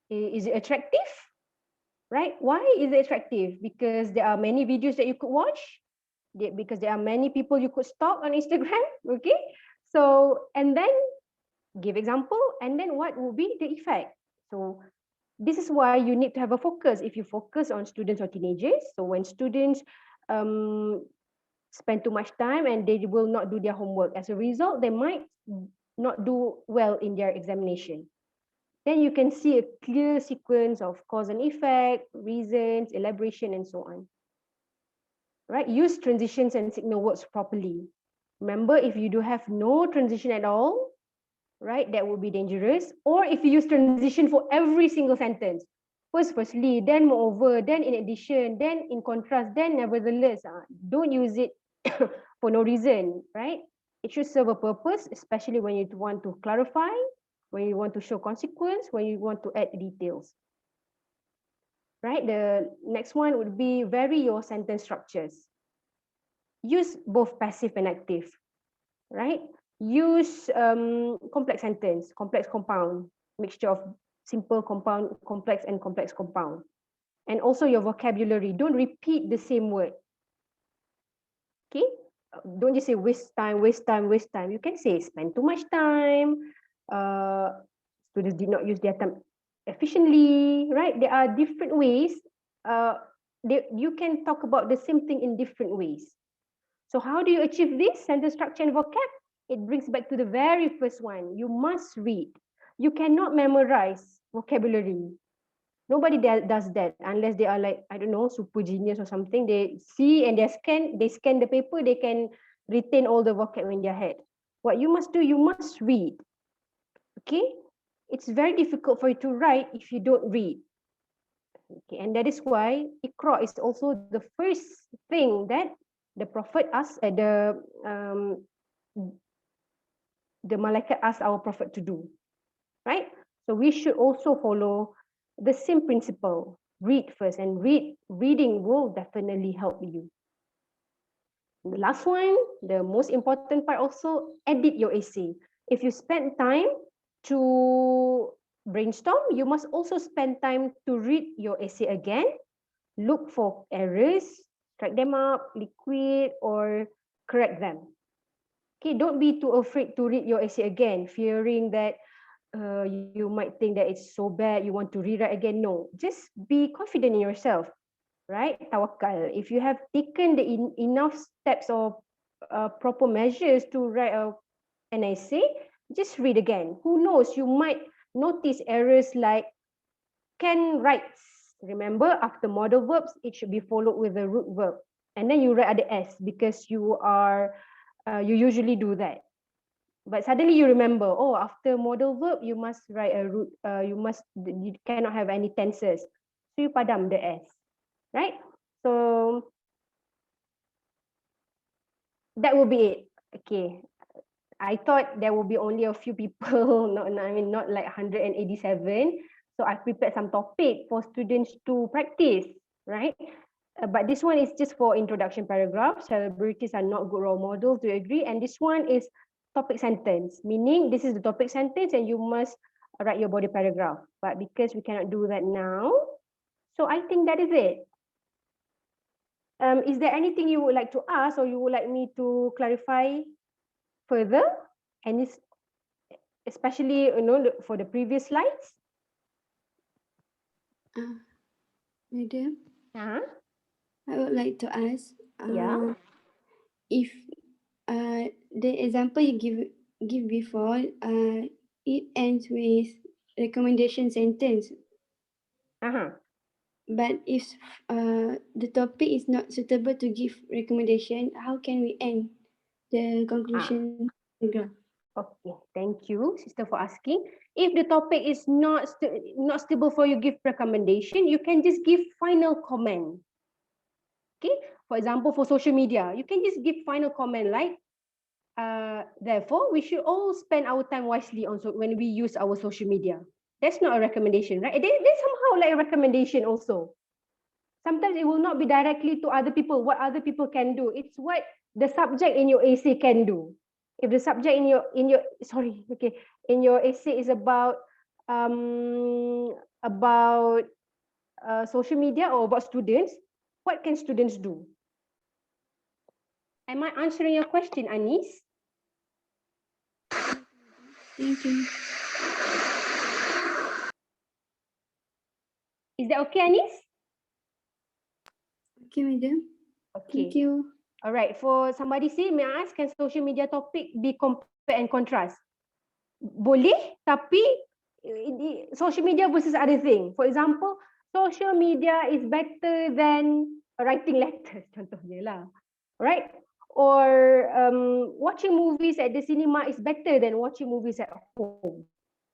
Is it attractive? Right? Why is it attractive? Because there are many videos that you could watch. Because there are many people you could stalk on Instagram. Okay? So, and then give example, and then what will be the effect? So this is why you need to have a focus. If you focus on students or teenagers, so when students spend too much time and they will not do their homework, as a result, they might not do well in their examination. Then you can see a clear sequence of cause and effect, reasons, elaboration, and so on. Right? Use transitions and signal words properly. Remember, if you do have no transition at all, right, that would be dangerous. Or if you use transition for every single sentence, firstly, then moreover, then in addition, then in contrast, then nevertheless, don't use it for no reason, right? It should serve a purpose, especially when you want to clarify, when you want to show consequence, when you want to add details. Right, the next one would be vary your sentence structures. Use both passive and active, right? Use complex sentence, complex compound, mixture of simple compound, complex and complex compound. And also your vocabulary, don't repeat the same word. Okay, don't just say waste time, waste time, waste time. You can say spend too much time, students did not use their time efficiently, right? There are different ways. You can talk about the same thing in different ways. So how do you achieve this sentence structure and vocab? It brings back to the very first one. You must read. You cannot memorize vocabulary. Nobody does that unless they are like, I don't know, super genius or something. They see and they scan the paper, they can retain all the vocab in their head. What you must do, you must read. Okay? It's very difficult for you to write if you don't read. Okay, and that is why Iqra is also the first thing that the Prophet asked, the malaikat asked our Prophet to do, right? So we should also follow the same principle. Read first, and reading will definitely help you. The last one, the most important part also, edit your essay. If you spend time to brainstorm, you must also spend time to read your essay again, look for errors, strike them up, liquid, or correct them. Okay, don't be too afraid to read your essay again, fearing that you might think that it's so bad, you want to rewrite again. No, just be confident in yourself, right? Tawakkal. If you have taken the enough steps or proper measures to write an essay, just read again. Who knows, you might notice errors like can writes. Remember, after modal verbs, it should be followed with a root verb. And then you write other S because you are, you usually do that. But suddenly you remember, oh, after modal verb, you must write a root, you cannot have any tenses. So you padam the S, right? So that will be it. Okay. I thought there will be only a few people, not like 187. So I prepared some topic for students to practice, right? But this one is just for introduction paragraph. Celebrities are not good role models, do you agree? And this one is topic sentence, meaning this is the topic sentence and you must write your body paragraph. But because we cannot do that now, so I think that is it. Is there anything you would like to ask or you would like me to clarify further? And it's especially, for the previous slides. Madam, Uh-huh. I would like to ask, Yeah. if the example you give before, it ends with recommendation sentence. Uh-huh. But if the topic is not suitable to give recommendation, how can we end the conclusion paragraph? Okay, thank you, sister, for asking. If the topic is not stable for you, give recommendation, you can just give final comment. Okay, for example, for social media, you can just give final comment like, therefore, we should all spend our time wisely on when we use our social media. That's not a recommendation, right? There's somehow like a recommendation also. Sometimes it will not be directly to other people, what other people can do. It's what the subject in your essay can do. If the subject in your in your essay is about social media or about students, what can students do? Am I answering your question, Anis? Thank you. Is that okay, Anis? Okay, madam. Okay. Thank you. All right. For somebody say, may I ask, can social media topic be compare and contrast? Boleh, tapi social media versus other thing. For example, social media is better than writing letters, contohnya lah. Right? Or watching movies at the cinema is better than watching movies at home.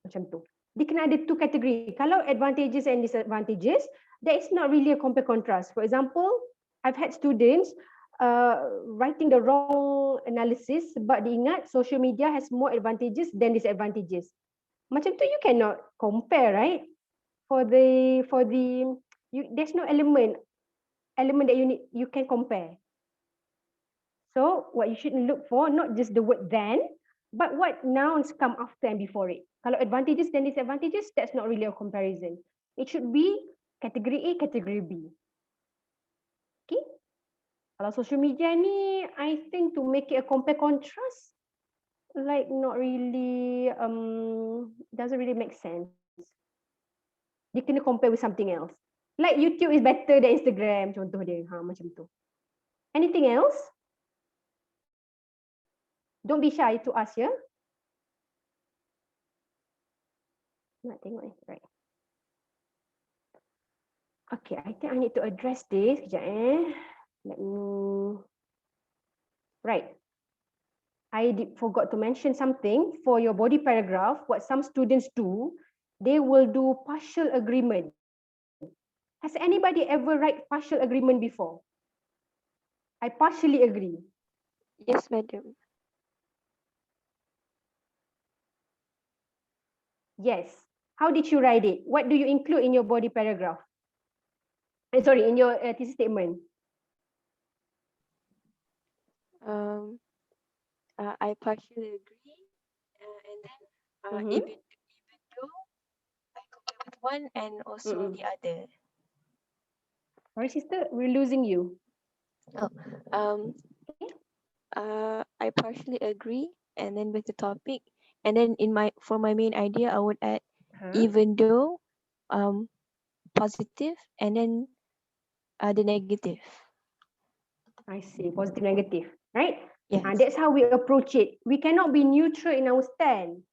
Macam tu. Dia kena ada two category. Kalau advantages and disadvantages, there is not really a compare contrast. For example, I've had students writing the wrong analysis sebab diingat social media has more advantages than disadvantages. Macam tu you cannot compare, right? There's no element that you can compare. So what you should look for, not just the word then, but what nouns come after and before it. Kalau advantages and disadvantages, that's not really a comparison. It should be category A, category B. Okay. Kalau social media ni, I think to make it a compare contrast, like not really, doesn't really make sense. Dia kena compare with something else. Like YouTube is better than Instagram, contoh dia. Macam tu. Anything else? Don't be shy to ask, ya. Nak tengok ni, right. Okay, I think I need to address this. Sekejap Let me... Right. I forgot to mention something. For your body paragraph, what some students do, they will do partial agreement. Has anybody ever write partial agreement before? I partially agree. Yes, madam. Yes. How did you write it? What do you include in your body paragraph? Sorry, in your thesis statement. I partially agree, and then even though I compare with one and also the other. Sorry, sister, we're losing you. I partially agree, and then with the topic, and then for my main idea, I would add even though, positive, and then the negative. I see, positive, negative, right? Yes. That's how we approach it. We cannot be neutral in our stand.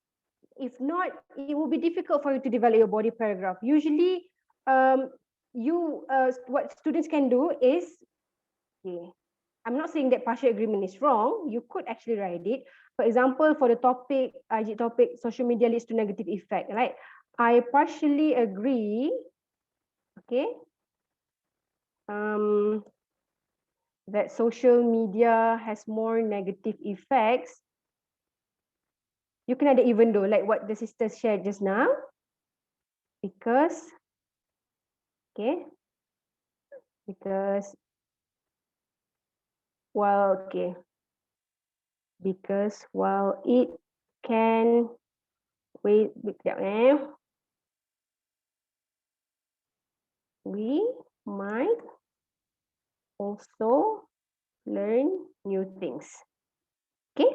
If not, it will be difficult for you to develop your body paragraph. Usually, what students can do is, okay, I'm not saying that partial agreement is wrong. You could actually write it. For example, for the topic, IG topic, social media leads to negative effect, right? I partially agree, okay, that social media has more negative effects. You can add even though, like what the sisters shared just now, because, okay, because, well, okay, because while it can, wait, we might also learn new things. Okay?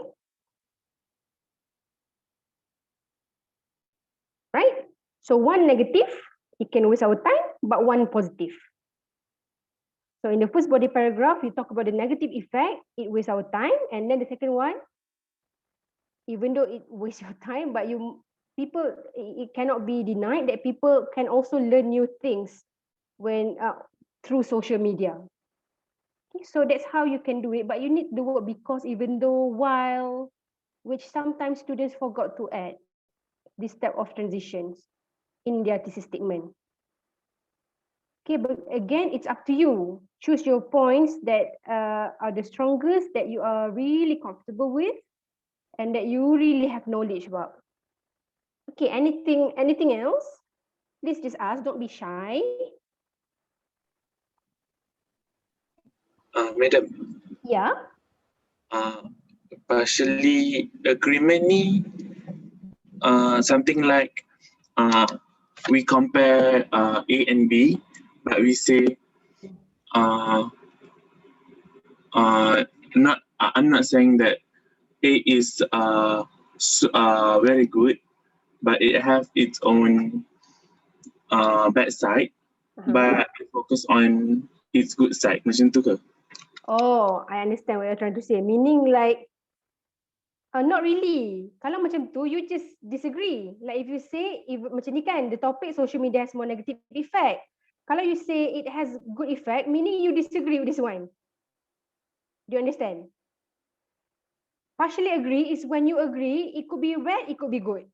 Right? So one negative, it can waste our time, but one positive. So in the first body paragraph, you talk about the negative effect, it wastes our time. And then the second one, even though it wastes your time, but it cannot be denied that people can also learn new things when through social media. Okay, so that's how you can do it, but you need the word because, even though, while, which sometimes students forgot to add this type of transitions in their thesis statement. Okay, but again, it's up to you. Choose your points that are the strongest, that you are really comfortable with, and that you really have knowledge about. Okay, anything else? Please just ask, don't be shy. Madam. Yeah. Partially agreement ni something like we compare A and B, but we say I'm not saying that A is very good, but it has its own bad side. But we focus on its good side. Macam tu ke? Oh, I understand what you're trying to say. Meaning like, not really. Kalau macam tu, you just disagree. Like if you say, if macam ni kan, the topic social media has more negative effect. Kalau you say it has good effect, meaning you disagree with this one. Do you understand? Partially agree is when you agree, it could be bad, it could be good.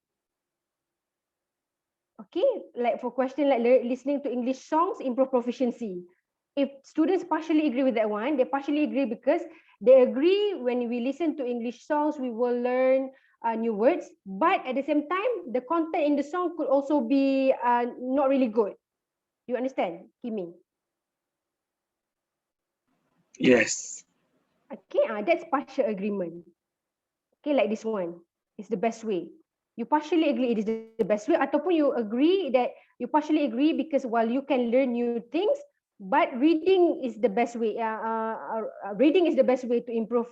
Okay, like for question like listening to English songs, improve proficiency. If students partially agree with that one, they partially agree because they agree when we listen to English songs, we will learn new words, but at the same time, the content in the song could also be not really good. You understand, Kimi? Yes. Okay, that's partial agreement. Okay, like this one, it's the best way. You partially agree it is the best way, ataupun you agree that you partially agree because while you can learn new things, but reading is the best way. Reading is the best way to improve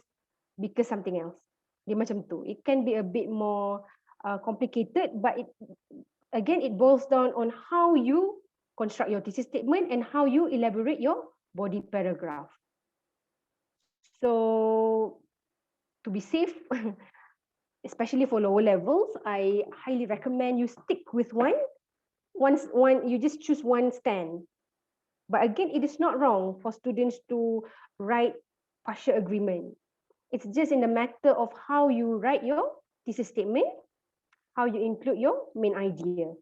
because something else. Dia macam tu. It can be a bit more complicated, but again, it boils down on how you construct your thesis statement and how you elaborate your body paragraph. So, to be safe, especially for lower levels, I highly recommend you stick with one. You just choose one stand. But again, it is not wrong for students to write partial agreement. It's just in the matter of how you write your thesis statement, how you include your main idea.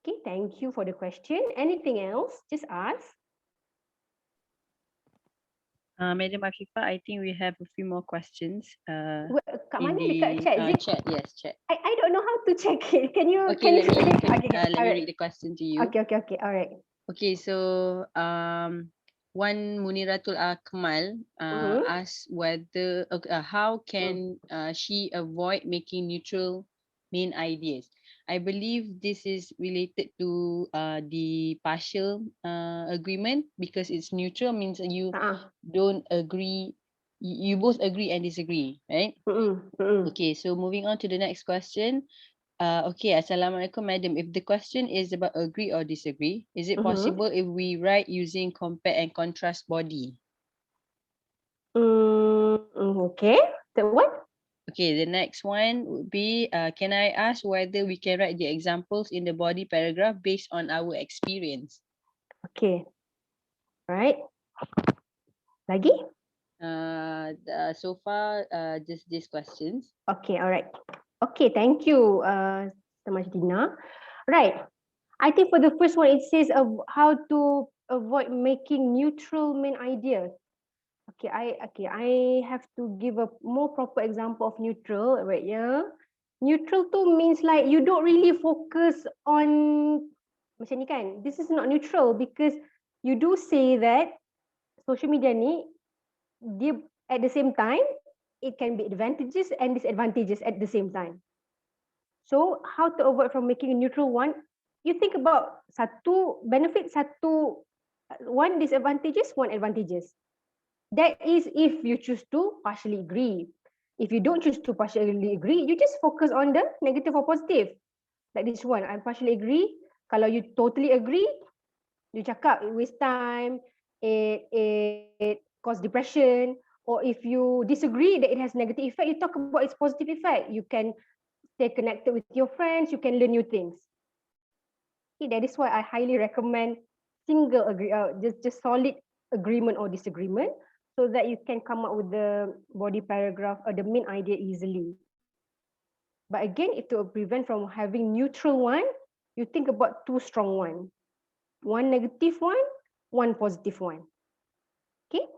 Okay, thank you for the question. Anything else? Just ask. Madam Afifah, I think we have a few more questions. Kat mana? In Dekat chat, is it? Chat, yes, chat. I don't know how to check it. Can you? Okay, let me Okay. read the question to you. Okay. All right. Okay, so one Muniratul Akmal asked whether how can she avoid making neutral main ideas. I believe this is related to the partial agreement, because it's neutral means you don't agree, you both agree and disagree, right? Okay, so moving on to the next question. Okay, Assalamualaikum, madam. If the question is about agree or disagree, is it possible if we write using compare and contrast body? Okay, the what? Okay, the next one would be, can I ask whether we can write the examples in the body paragraph based on our experience? Okay, right. Lagi? So far, just these questions. Okay, all right. Okay, thank you, Mr. Majdina. Right. I think for the first one, it says how to avoid making neutral main ideas. I have to give a more proper example of neutral, right? Yeah. Neutral too means like you don't really focus on macam ni kan. This is not neutral because you do say that social media ni dia at the same time it can be advantages and disadvantages at the same time. So how to avoid from making a neutral one? You think about satu benefit, one disadvantages, one advantages. That is if you choose to partially agree. If you don't choose to partially agree, you just focus on the negative or positive. Like this one, I partially agree. Kalau you totally agree, you cakap it waste time, it cause depression. Or if you disagree that it has negative effect, you talk about its positive effect. You can stay connected with your friends, you can learn new things. Okay, that is why I highly recommend just solid agreement or disagreement, so that you can come up with the body paragraph or the main idea easily. But again, if to prevent from having neutral one, you think about two strong one negative one positive one. Okay.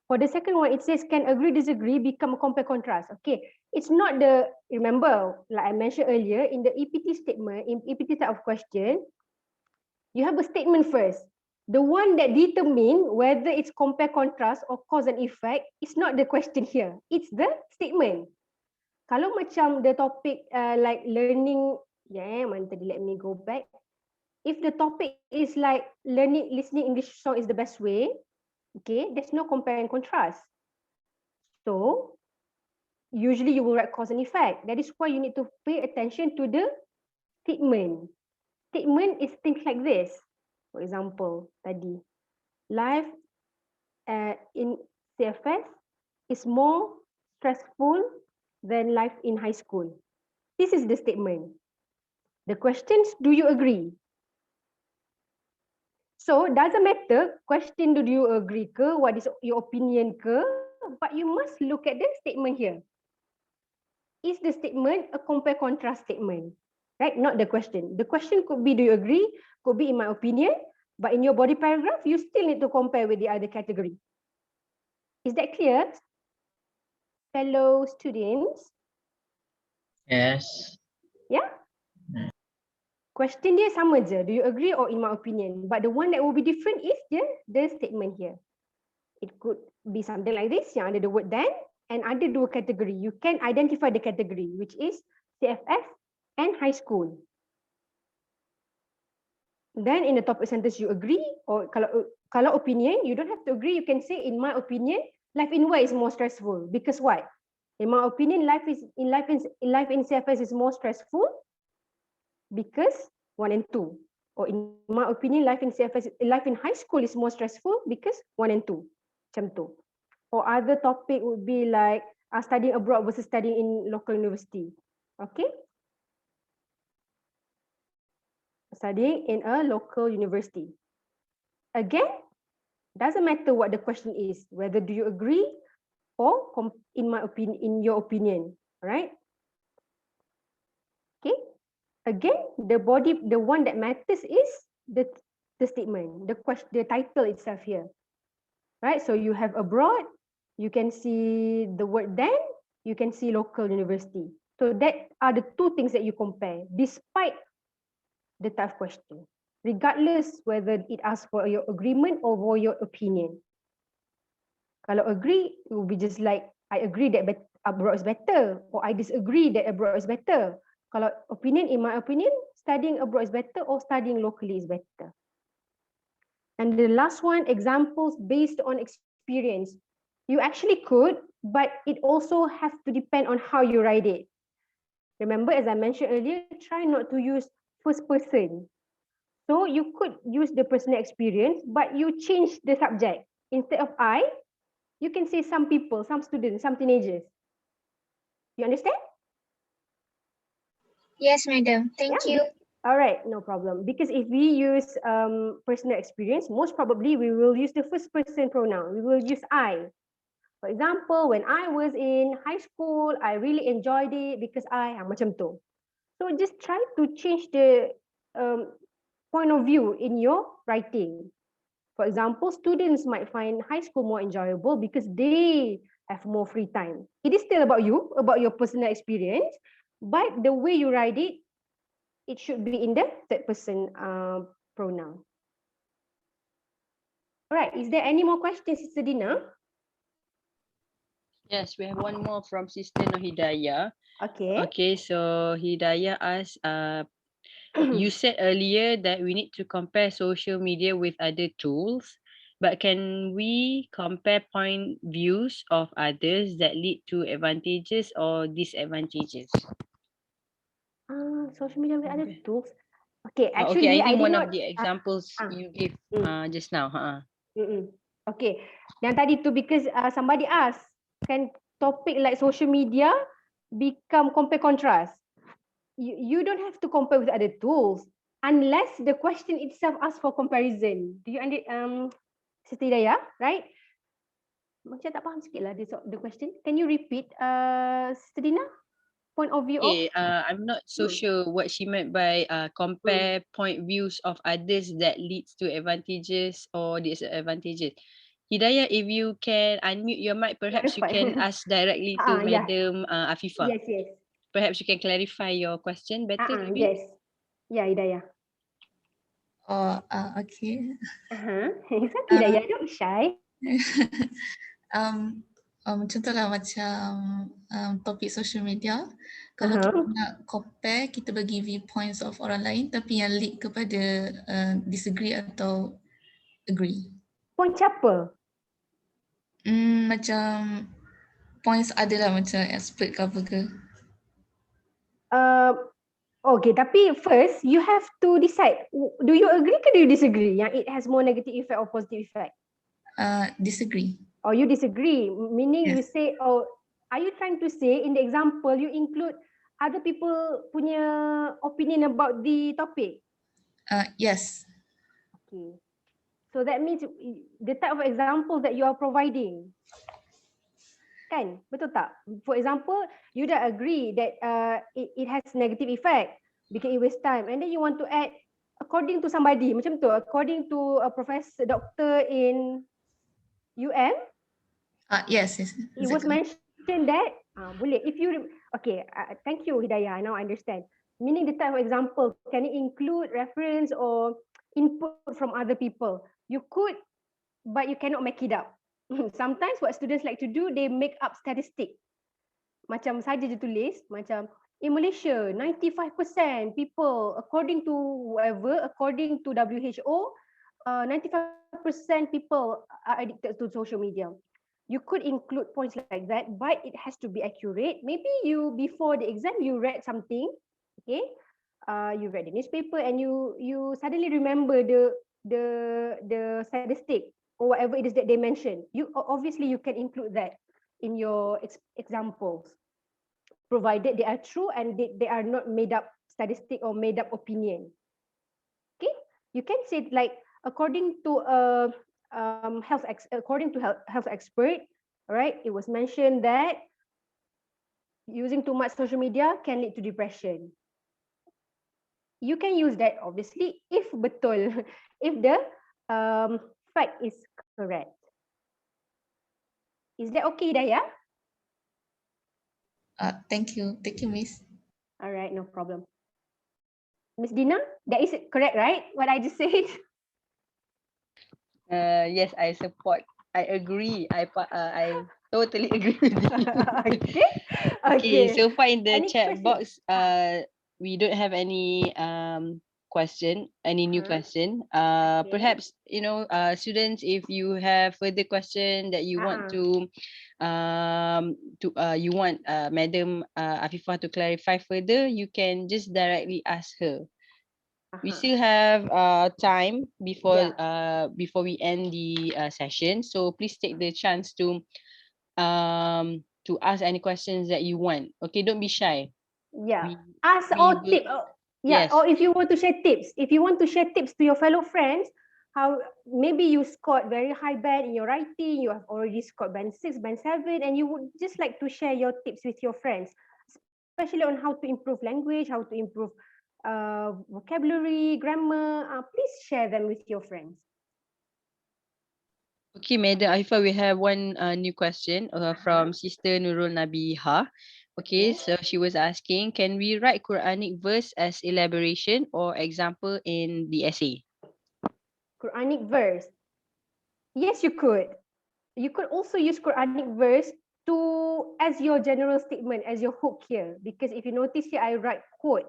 For the second one, it says can agree disagree become a compare contrast. Okay, it's not the, remember like I mentioned earlier in the EPT statement, in EPT type of question, you have a statement first. The one that determine whether it's compare contrast or cause and effect is not the question here. It's the statement. Kalau macam the topic like learning, mana tadi, let me go back. If the topic is like listening English song is the best way, okay, there's no compare and contrast. So usually you will write cause and effect. That is why you need to pay attention to the statement. Statement is things like this. For example, tadi, life in CFS is more stressful than life in high school. This is the statement. The questions, do you agree? So doesn't matter, question do you agree ke, what is your opinion ke, but you must look at the statement here. Is the statement a compare contrast statement? Right, not the question. The question could be do you agree, could be in my opinion, but in your body paragraph, you still need to compare with the other category. Is that clear, fellow students? Yes. Yeah? Question dia sama je, do you agree or in my opinion? But the one that will be different is the statement here. It could be something like this, yang ada the word then, and ada dua kategori. You can identify the category, which is CFS and high school. Then in the topic sentence you agree, or kalau opinion, you don't have to agree. You can say, in my opinion, life in where is more stressful. Because why? In my opinion, life in CFS is more stressful because 1 and 2. Or in my opinion, life in high school is more stressful because 1 and 2. Macam tu. Or other topic would be like studying abroad versus studying in local university. Okay. Studying in a local university. Again, doesn't matter what the question is, whether do you agree or in my opinion, in your opinion, right? Okay. Again, the one that matters is the statement, the title itself here, right? So you have abroad, you can see the word then, you can see local university. So that are the two things that you compare, despite the type of question, regardless whether it asks for your agreement or for your opinion. Kalau agree, it will be just like, I agree that abroad is better, or I disagree that abroad is better. Kalau opinion, in my opinion, studying abroad is better or studying locally is better. And the last one, examples based on experience. You actually could, but it also has to depend on how you write it. Remember, as I mentioned earlier, try not to use first person. So you could use the personal experience, but you change the subject. Instead of I, you can say some people, some students, some teenagers. You understand? Yes, madam. Thank you. All right, no problem. Because if we use personal experience, most probably we will use the first person pronoun. We will use I. For example, when I was in high school, I really enjoyed it because I macam tu. So just try to change the point of view in your writing. For example, students might find high school more enjoyable because they have more free time. It is still about you, about your personal experience, but the way you write it should be in the third person pronoun. All right, is there any more questions, Sister Dina? Yes, we have one more from Sister Hidayah. Okay. Okay, so Hidayah asked, you said earlier that we need to compare social media with other tools, but can we compare point views of others that lead to advantages or disadvantages? Social media with other tools. Okay, Okay, actually, I I think did one not. of the examples you gave just now. Okay, yang tadi tu because somebody asked, can topic like social media become compare contrast? You don't have to compare with other tools unless the question itself asks for comparison. Do you understand, Siti Daya, right? Macam tak faham sikit lah the question. Can you repeat, Sister Dina? Point of view of? Okay, I'm not so sure what she meant by compare point views of others that leads to advantages or disadvantages. Hidayah, if you can unmute your mic, perhaps you can ask directly to Yeah. Madam Afifah. Yes. Perhaps you can clarify your question better, maybe? Yes. Yeah, Hidayah. Oh, okay. It's okay, Hidayah. Don't be shy. Contohlah macam topik social media. Kalau kita nak compare, kita bagi viewpoints of orang lain tapi yang lead kepada disagree atau agree. Point siapa? Macam points adalah macam expert ke apa ke. Okay, tapi first you have to decide, do you agree ke do you disagree yang it has more negative effect or positive effect? Disagree. Or you disagree, meaning you Yes. say, are you trying to say in the example you include other people punya opinion about the topic? Yes. Okay. So that means the type of example that you are providing. Kan? Betul tak? For example, you dah agree that it has negative effect because it wastes time, and then you want to add according to somebody, macam tu, according to a professor, doctor in UM. Yes. It was mentioned that boleh. If you okay, thank you Hidayah. Now I understand. Meaning the type of example, can it include reference or input from other people? You could, but you cannot make it up. Sometimes what students like to do, they make up statistic. Macam saja je tulis, macam in Malaysia, 95% people, according to whoever, according to WHO, 95% people are addicted to social media. You could include points like that, but it has to be accurate. Maybe you, before the exam, you read something, okay? You read the newspaper and you suddenly remember the statistic or whatever it is that they mentioned. You obviously you can include that in your examples, provided they are true and they are not made up statistic or made up opinion. Okay, you can say like according to according to health expert, right? It was mentioned that using too much social media can lead to depression. You can use that obviously if betul, if the fact is correct. Is that okay, Daya? Thank you, Miss. All right, no problem. Miss Dina, that is correct, right? What I just said. Yes, I support. I agree. I totally agree with you. Okay. So far in the chat box, we don't have any question, any new question. Perhaps students, if you have further question that you want to you want Madam Afifah to clarify further, you can just directly ask her. We still have time before we end the session, so please take the chance to ask any questions that you want. Okay, don't be shy. Yeah. Ask or tip. Yeah, Yes. or if you want to share tips, to your fellow friends, how maybe you scored very high band in your writing, you have already scored band 6, band 7, and you would just like to share your tips with your friends, especially on how to improve language, how to improve vocabulary, grammar. Please share them with your friends. Okay, Madam Afifah, we have one new question from Sister Nurul Nabiha. Okay, Yes. so she was asking, can we write Quranic verse as elaboration or example in the essay? Quranic verse. Yes, you could. You could also use Quranic verse as your general statement, as your hook here. Because if you notice here, I write quote.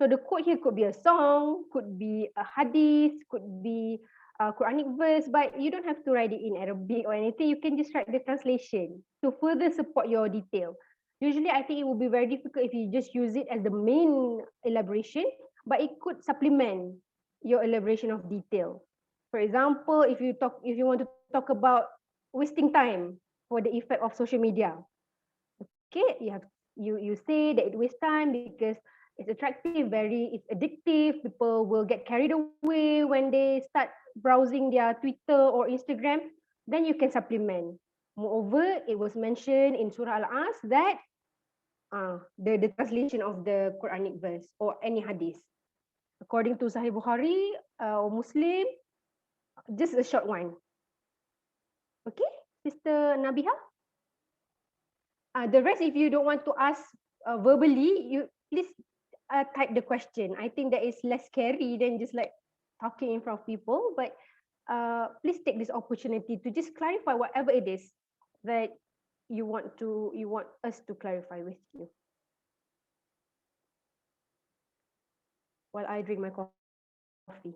So the quote here could be a song, could be a hadith, could be a Quranic verse, but you don't have to write it in Arabic or anything. You can just write the translation to further support your detail. Usually, I think it will be very difficult if you just use it as the main elaboration, but it could supplement your elaboration of detail. For example, if you want to talk about wasting time for the effect of social media, okay, you say that it wastes time because it's attractive, it's addictive. People will get carried away when they start browsing their Twitter or Instagram. Then you can supplement. Moreover, it was mentioned in Surah Al-As that the translation of the Quranic verse or any hadith. According to Sahih Bukhari or Muslim, just a short one. Okay, Sister Nabiha? The rest, if you don't want to ask verbally, you please type the question. I think that is less scary than just like talking in front of people. But please take this opportunity to just clarify whatever it is that you want us to clarify with you. While I drink my coffee.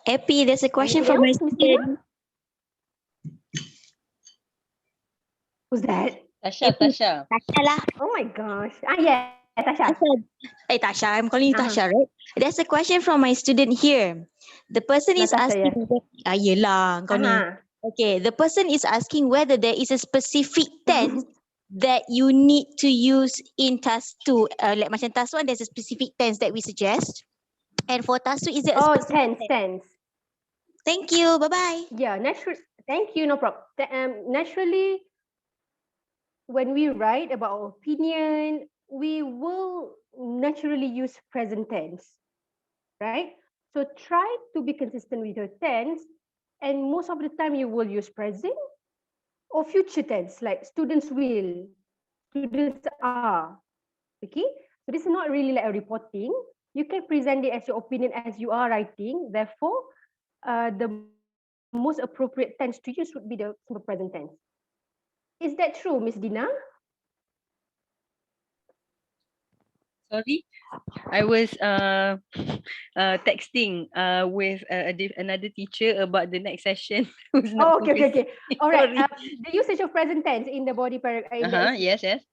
Epi, there's a question Anything from my else, Miss Tina? student. Who's that? Tasha, Tasha. Tasha lah. Oh my gosh. Yeah, Tasha. Tasha, I'm calling you Uh-huh. Tasha, right? There's a question from my student here. The person is Natasha, asking, yelah, kau ni. Uh-huh. Okay, the person is asking whether there is a specific tense that you need to use in task 2. Like macam task 1, there's a specific tense that we suggest. And for task 2, is there a specific tense. Thank you. Bye-bye. Yeah, thank you, no problem. Naturally, when we write about our opinion, we will naturally use present tense, right? So try to be consistent with your tense, and most of the time you will use present or future tense, like students will, students are. Okay, so this is not really like a reporting. You can present it as your opinion as you are writing. Therefore, the most appropriate tense to use would be the simple present tense. Is that true, Miss Dina? Sorry, I was texting with another teacher about the next session. Who's not Okay. All right. Sorry. The usage of present tense in the body paragraph. Yes.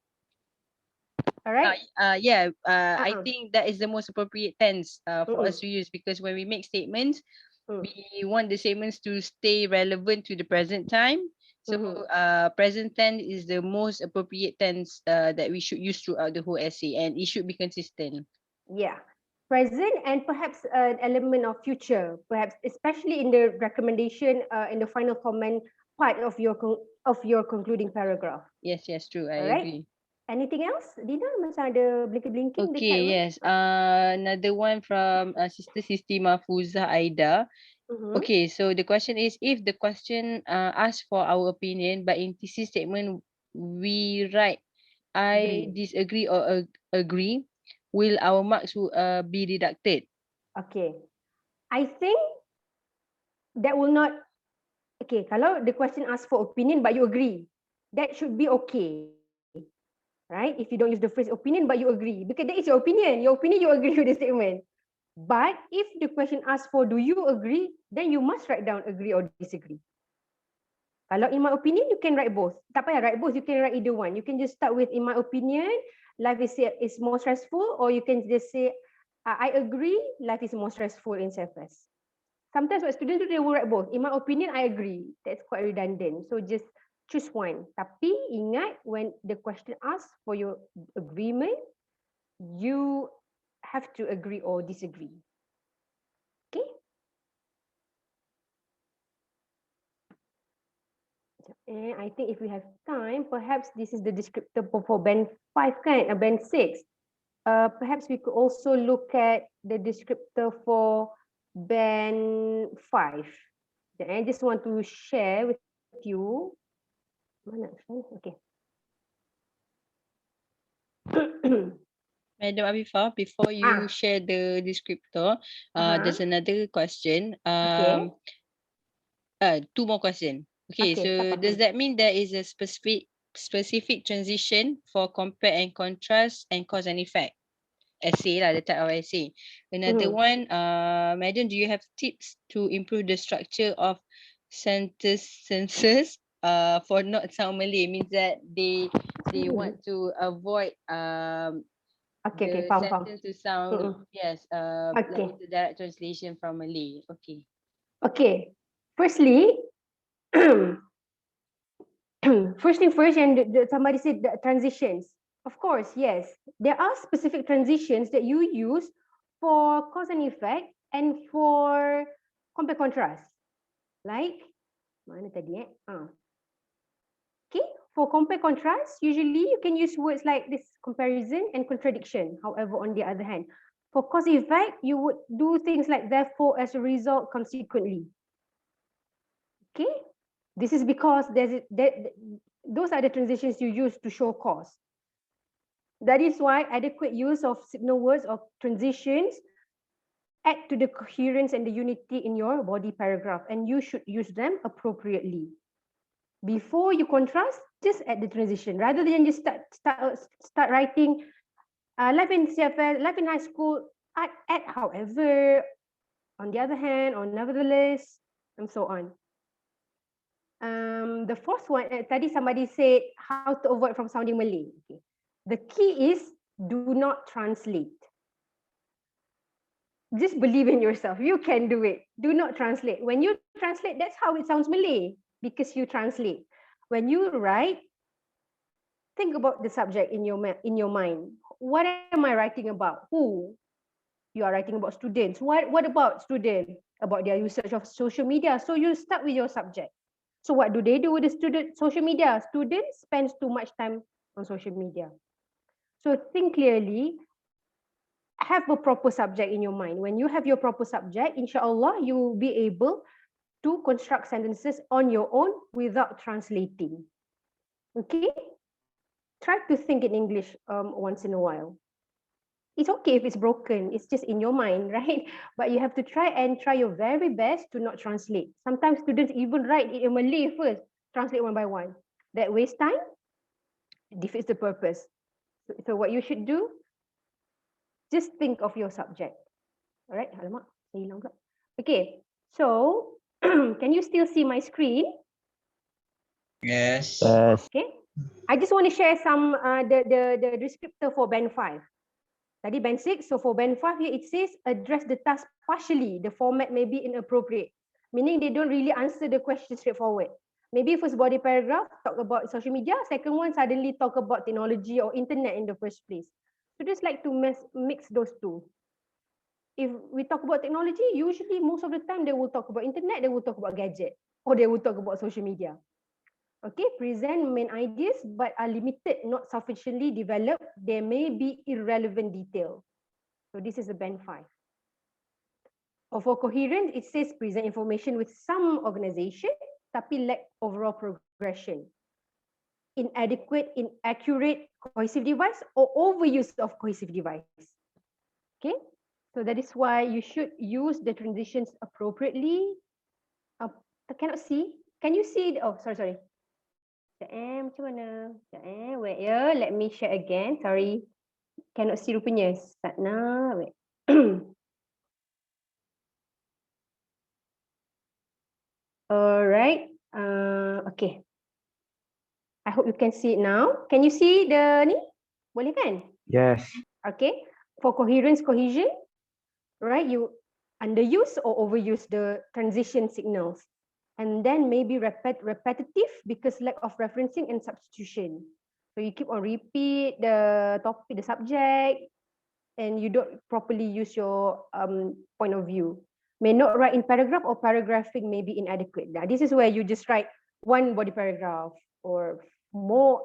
All right. I think that is the most appropriate tense for us to use, because when we make statements, we want the statements to stay relevant to the present time. So present tense is the most appropriate tense that we should use throughout the whole essay, and it should be consistent. Yeah, present and perhaps an element of future, perhaps especially in the recommendation in the final comment part of your concluding paragraph. Yes, true. I Alright. agree. Anything else, Dina? Macam ada blinking Okay, dekat yes. Another one from Sister Sisti Mahfuzah Aida. Okay, so the question is, if the question asks for our opinion, but in thesis statement we write I disagree or agree, will our marks be deducted? Okay, I think that will not. Okay, kalau the question asks for opinion but you agree, that should be okay, right? If you don't use the phrase opinion but you agree, because that is your opinion. Your opinion, you agree with the statement. But if the question asks for do you agree, then you must write down agree or disagree. Kalau in my opinion, you can write both. Tak payah write both, you can write either one. You can just start with in my opinion, life is more stressful, or you can just say I agree, life is more stressful in CFS. Sometimes what students do, they will write both. In my opinion, I agree. That's quite redundant. So just choose one. Tapi ingat, when the question asks for your agreement, you have to agree or disagree. Okay? And I think if we have time, perhaps this is the descriptor for band 5 kan, band 6. Perhaps we could also look at the descriptor for band 5. I just want to share with you. Mana? Okay. Madam Afifah, before you share the descriptor, there's another question. Okay. Two more questions. Okay, Okay, so tak apa. does that mean there is a specific transition for compare and contrast and cause and effect? Essay lah, the type of essay. Another one, Madam, do you have tips to improve the structure of sentences for not sound Malay? Means that they want to avoid Okay, the faham. sentence to sound yes like it's a direct translation from Malay. Okay. Okay. Firstly, first thing first, and somebody said the transitions. Of course, yes. There are specific transitions that you use for cause and effect and for compare contrast. Like, mana tadi Okay, for compare contrast, usually you can use words like this, comparison and contradiction. However, on the other hand, for cause and effect, you would do things like therefore, as a result, consequently. Okay, this is because those are the transitions you use to show cause. That is why adequate use of signal words or transitions add to the coherence and the unity in your body paragraph, and you should use them appropriately. Before you contrast, just add the transition rather than just start writing life in CFS, life in high school. Add however, on the other hand, or nevertheless, and so on. The fourth one, tadi somebody said how to avoid from sounding Malay. Okay. The key is do not translate. Just believe in yourself. You can do it. Do not translate. When you translate, that's how it sounds Malay, because you translate. When you write, think about the subject in your mind. What am I writing about? Who? You are writing about students. What about students? About their usage of social media. So you start with your subject. So what do they do with the social media? Students spend too much time on social media. So think clearly, have a proper subject in your mind. When you have your proper subject, inshallah, you will be able to construct sentences on your own without translating. Okay? Try to think in English once in a while. It's okay if it's broken, it's just in your mind, right? But you have to try your very best to not translate. Sometimes students even write it in Malay first, translate one by one. That wastes time, defeats the purpose. So what you should do, just think of your subject. All right, alamak, saya hilang pula. Okay, so can you still see my screen? Yes. Okay, I just want to share some the descriptor for band 5. Tadi band 6, so for band 5 here it says address the task partially. The format may be inappropriate, meaning they don't really answer the question straightforward. Maybe first body paragraph talk about social media, second one suddenly talk about technology or internet in the first place. So just like to mix those two. If we talk about technology, usually most of the time they will talk about internet, they will talk about gadget, or they will talk about social media. Okay, present main ideas but are limited, not sufficiently developed. There may be irrelevant detail. So this is a band 5. Or for coherent, it says present information with some organization, tapi lack overall progression. Inadequate, inaccurate cohesive device, or overuse of cohesive device. Okay, so that is why you should use the transitions appropriately. I cannot see. Can you see? Oh, sorry. Macam mana? Wait ya, let me share again. Sorry, cannot see rupanya. Satna, wait. Alright, okay. I hope you can see it now. Can you see the ni? Boleh kan? Yes. Okay, for coherence, cohesion, right? You underuse or overuse the transition signals. and then maybe repetitive because lack of referencing and substitution. So you keep on repeat the topic, the subject, and you don't properly use your point of view. May not write in paragraph, or paragraphing may be inadequate. Now, this is where you just write one body paragraph or more,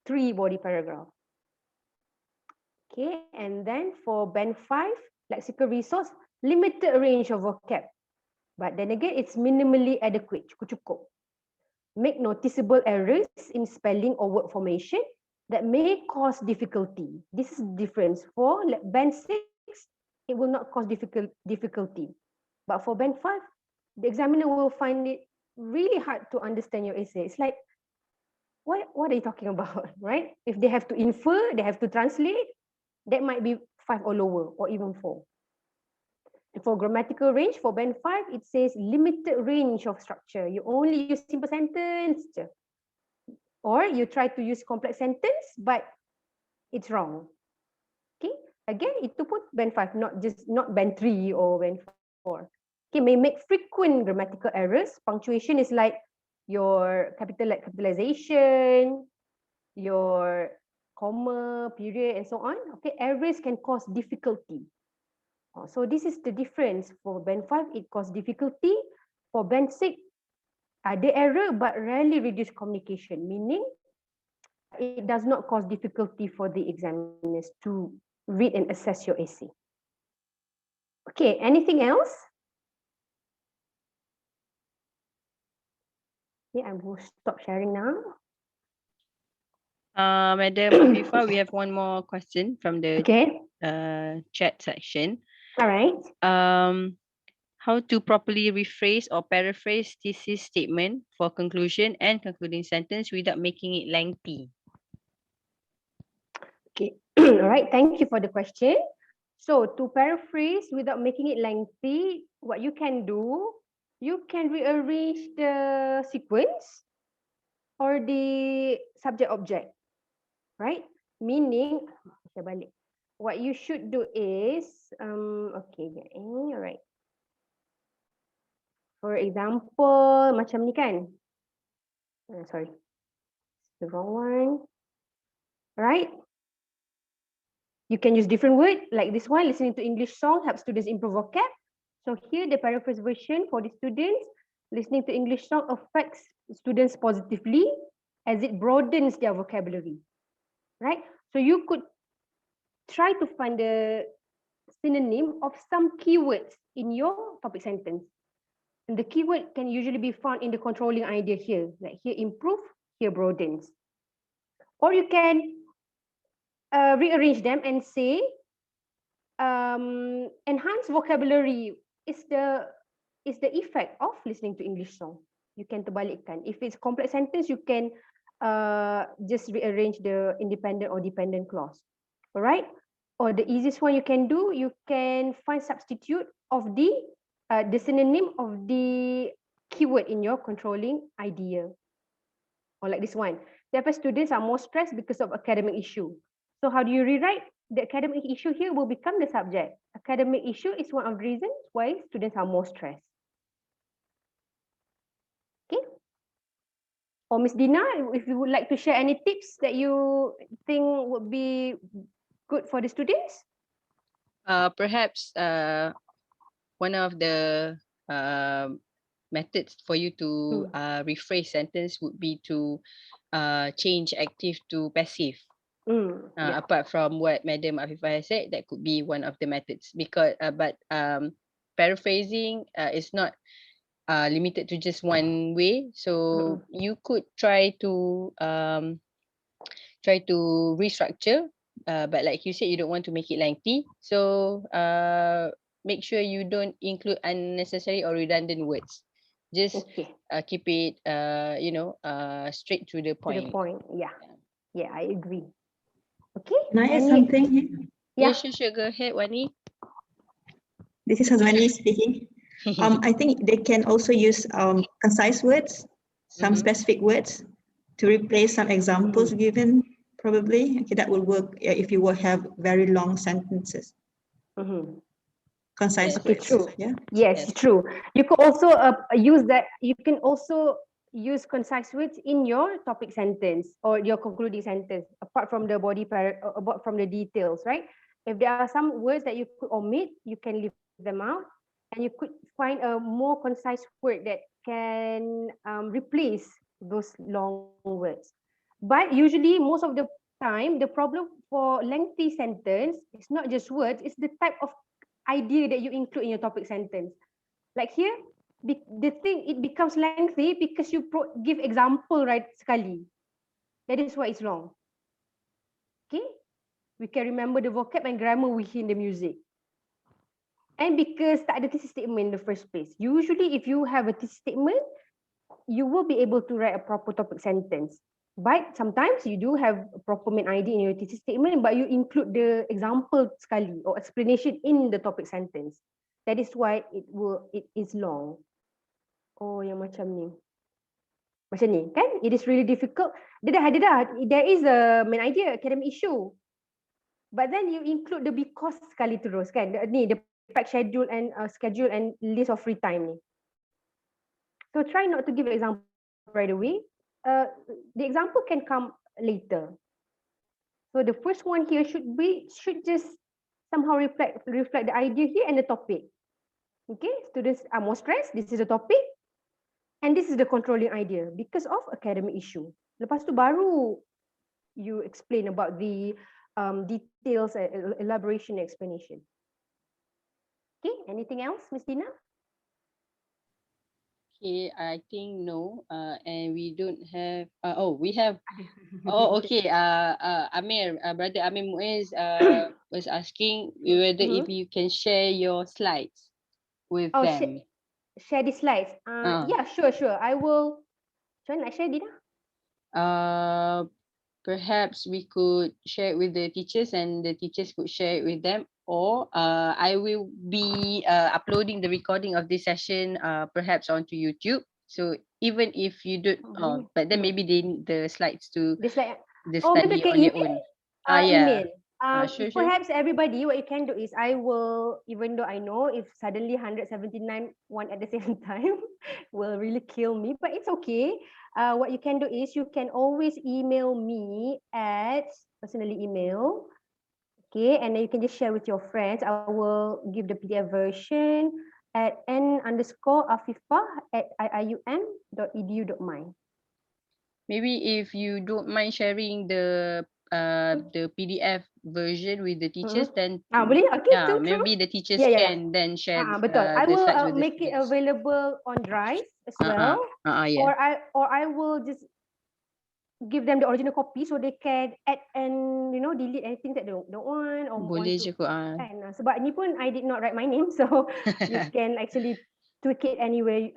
3 body paragraph. Okay, and then for band 5, lexical resource, limited range of vocab. But then again, it's minimally adequate, cukup. Make noticeable errors in spelling or word formation that may cause difficulty. This is the difference. For band 6, it will not cause difficulty. But for band 5, the examiner will find it really hard to understand your essay. It's like, what are you talking about, right? If they have to infer, they have to translate, that might be 5 or lower, or even 4. For grammatical range, for band 5, it says limited range of structure. You only use simple sentence, or you try to use complex sentence, but it's wrong. Okay, again, itu pun band 5, not band 3 or band 4. Okay, may make frequent grammatical errors. Punctuation is like your capitalization, your comma, period, and so on. Okay, errors can cause difficulty. So this is the difference. For band 5, it causes difficulty. For band 6, ada error but rarely reduce communication, meaning it does not cause difficulty for the examiners to read and assess your essay. Okay, anything else? Yeah, I will stop sharing now. Madam Afifah, we have one more question from the chat section. All right. How to properly rephrase or paraphrase thesis statement for conclusion and concluding sentence without making it lengthy? Okay, all right, thank you for the question. So to paraphrase without making it lengthy, what you can do, you can rearrange the sequence or the subject object, right? Meaning, what you should do is, okay, all right. For example, macam ni kan? Sorry, the wrong one. Right? You can use different words like this one. Listening to English song helps students improve vocab. So here the paraphrase version for the students. Listening to English song affects students positively as it broadens their vocabulary. Right? So you could try to find the synonym of some keywords in your topic sentence. And the keyword can usually be found in the controlling idea here. Like here improve, here broadens. Or you can rearrange them and say enhance vocabulary is the effect of listening to English song. You can terbalikkan. If it's complex sentence, you can just rearrange the independent or dependent clause. All right? Or the easiest one you can do, you can find substitute of the synonym of the keyword in your controlling idea. Or like this one. Therefore, students are more stressed because of academic issue. So how do you rewrite? The academic issue here will become the subject. Academic issue is one of the reasons why students are more stressed. Okay. Or Miss Dina, if you would like to share any tips that you think would be good for the students? Perhaps one of the methods for you to rephrase sentence would be to change active to passive. Apart from what Madam Afifah has said, that could be one of the methods. Because but paraphrasing is not limited to just one way. So you could try to restructure. But like you said, you don't want to make it lengthy. So make sure you don't include unnecessary or redundant words. Just keep it, straight to the point. To the point, yeah, I agree. Okay. Can I add something here? Yeah, sure, go ahead, Wani. This is Hazwani speaking. I think they can also use concise words, some specific words to replace some examples given. Probably, okay, that will work if you will have very long sentences. concise Okay, words. true. Yeah. Yes, true. You could also use that. You can also use concise words in your topic sentence or your concluding sentence, apart from the apart from the details, right? If there are some words that you could omit, you can leave them out, and you could find a more concise word that can replace those long words. But usually, most of the time, the problem for lengthy sentence is not just words; it's the type of idea that you include in your topic sentence. Like here, the thing, it becomes lengthy because you give example right sekali. That is why it's long. Okay, we can remember the vocab and grammar within the music. And because tak ada thesis statement in the first place. Usually if you have a thesis statement, you will be able to write a proper topic sentence. But sometimes you do have a proper main idea in your thesis statement, but you include the example sekali or explanation in the topic sentence. That is why it is long. Oh, yang macam ni. Macam ni, kan? It is really difficult. There is a main idea, academic issue. But then you include the because sekali terus, kan? The pack schedule and list of free time ni. So try not to give example right away. The example can come later. So the first one here should just somehow reflect the idea here and the topic. Okay, students are more stressed. This is the topic, and this is the controlling idea because of academic issue. Lepas tu baru you explain about the details, elaboration, explanation. Okay, anything else, Miss Dina? Okay, I think no, and we don't have. We have. Oh, okay. Amir, brother Amir Muiz, was asking whether if you can share your slides with them. Share the slides. Yeah, sure. I will. Macam mana nak share, Dina? Perhaps we could share it with the teachers and the teachers could share it with them, or I will be uploading the recording of this session perhaps onto YouTube. So even if you don't, but then maybe they need the slides to The slide. study on their own. Email. Sure. Perhaps everybody, what you can do is I will, even though I know if suddenly 179 one at the same time will really kill me, but it's okay. What you can do is you can always email me at personally email. Okay, and then you can just share with your friends. I will give the PDF version at n_afifah@iium.edu.my. Maybe if you don't mind sharing the PDF version with the teachers, then boleh? Okay, true. maybe the teachers can then share betul. I the will slides with the make it students. available on Drive as well, or I will just give them the original copy so they can add and delete anything that they don't want or boleh want je to. kot. Sebab ni pun I did not write my name, so you can actually tweak it anyway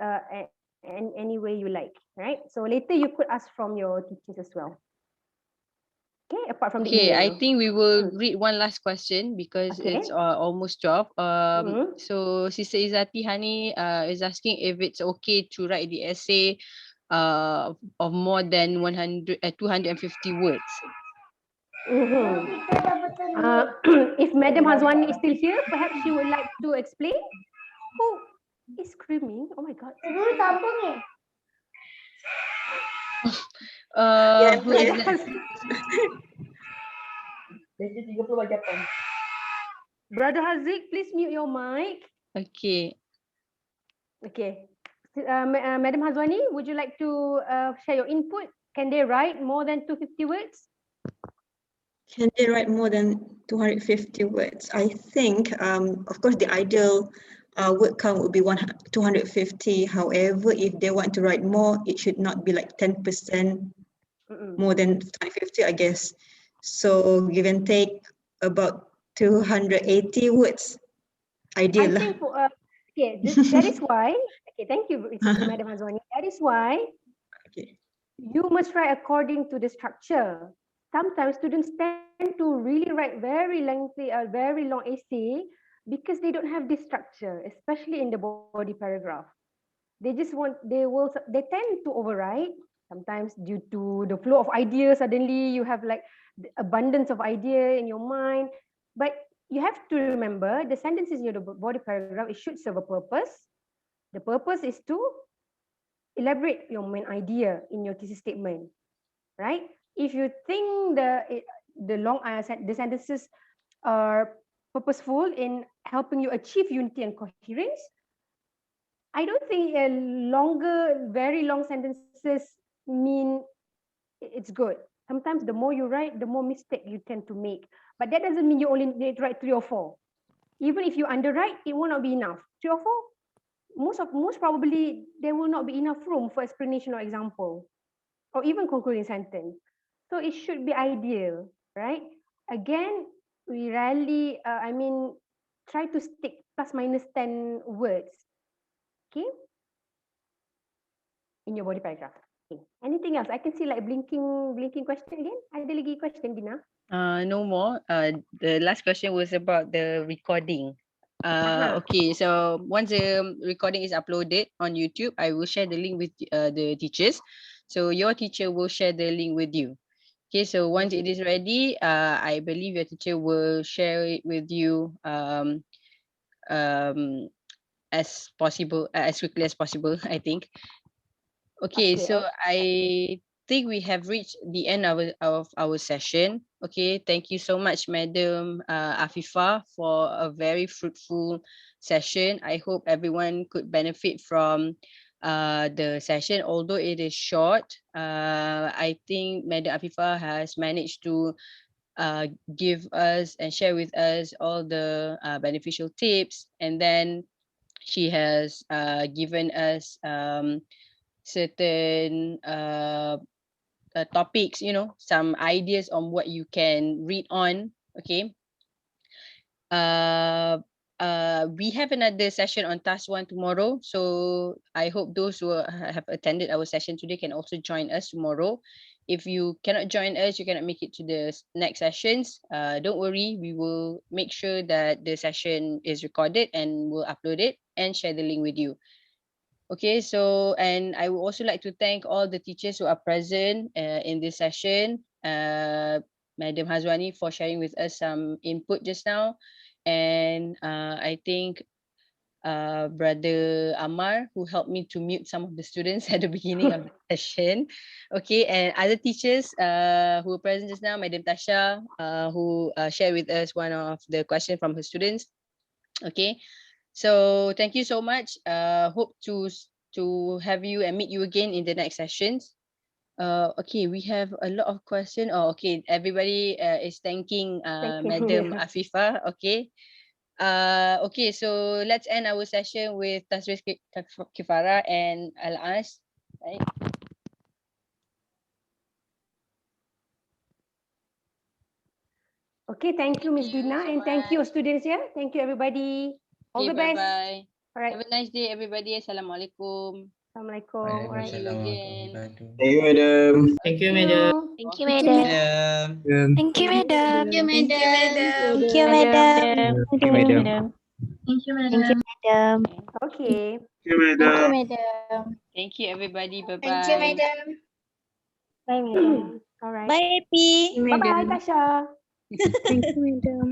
any way you like, right? So later you could ask from your teachers as well. Okay, apart from the email. I think we will read one last question because it's almost 12. So Sister Izzati Hani is asking if it's okay to write the essay of more than 250 words. If Madam Hazwani is still here, perhaps she would like to explain. Who is screaming? Oh my God. Who is that? Brother Haziq, please mute your mic. Okay. Madam Hazwani, would you like to share your input? Can they write more than 250 words? Can they write more than 250 words? I think, of course, the ideal word count would be 250. However, if they want to write more, it should not be like 10% more than 250, I guess. So give and take about 280 words. Ideal. I think that is why. Okay, thank you, Madam Hazwani. That is why you must write according to the structure. Sometimes students tend to really write very lengthy, very long essay because they don't have this structure, especially in the body paragraph. They tend to overwrite sometimes due to the flow of ideas. Suddenly you have like the abundance of idea in your mind, but you have to remember the sentences in your body paragraph, it should serve a purpose. The purpose is to elaborate your main idea in your thesis statement, right? If you think the the sentences are purposeful in helping you achieve unity and coherence, I don't think very long sentences mean it's good. Sometimes the more you write, the more mistake you tend to make. But that doesn't mean you only need to write 3 or 4. Even if you underwrite, it will not be enough. 3 or 4, most probably there will not be enough room for explanation or example, or even concluding sentence. So it should be ideal, right? Again, we rarely, try to stick plus minus 10 words, okay, in your body paragraph. Okay. Anything else? I can see like blinking question again. Ada lagi question, Dina? No more. The last question was about the recording. Okay, so once the recording is uploaded on YouTube, I will share the link with the teachers. So your teacher will share the link with you. Okay, so once it is ready, I believe your teacher will share it with you as possible, as quickly as possible, I think. Okay, so I think we have reached the end of our session. Okay, thank you so much, Madam Afifah, for a very fruitful session. I hope everyone could benefit from the session, although it is short. I think Madam Afifah has managed to give us and share with us all the beneficial tips, and then she has given us certain topics, some ideas on what you can read on. Okay. We have another session on task 1 tomorrow, so I hope those who have attended our session today can also join us tomorrow. If you cannot join us, you cannot make it to the next sessions, don't worry, we will make sure that the session is recorded and we'll upload it and share the link with you. Okay, so, and I would also like to thank all the teachers who are present in this session. Madam Hazwani for sharing with us some input just now. And I think Brother Amar, who helped me to mute some of the students at the beginning of the session. Okay, and other teachers who were present just now, Madam Tasha, who shared with us one of the questions from her students. Okay. So thank you so much. Hope to have you and meet you again in the next sessions. Okay, we have a lot of questions. Oh, okay. Everybody is thanking Madam Afifah. Okay. Okay, so let's end our session with Tasriz Kifara and Al-As. Right. Okay, thank you, Miss Dina, and thank you, students here. Thank you, everybody. All the best. Bye-bye. All right. Have a nice day, everybody. Assalamualaikum. Assalamualaikum. All right. See you again. Thank you, madam. Thank you, madam. Thank you, madam. Thank you, madam. Thank you, madam. Thank you, madam. Thank you, madam. Thank you, Thank you, madam. madam. Okay. Thank you, Thank you, madam. madam. Thank you, everybody. Bye-bye. Thank you, madam. Bye, madam. All right. Bye, P. Bye-bye, Tasha. Thank you, madam.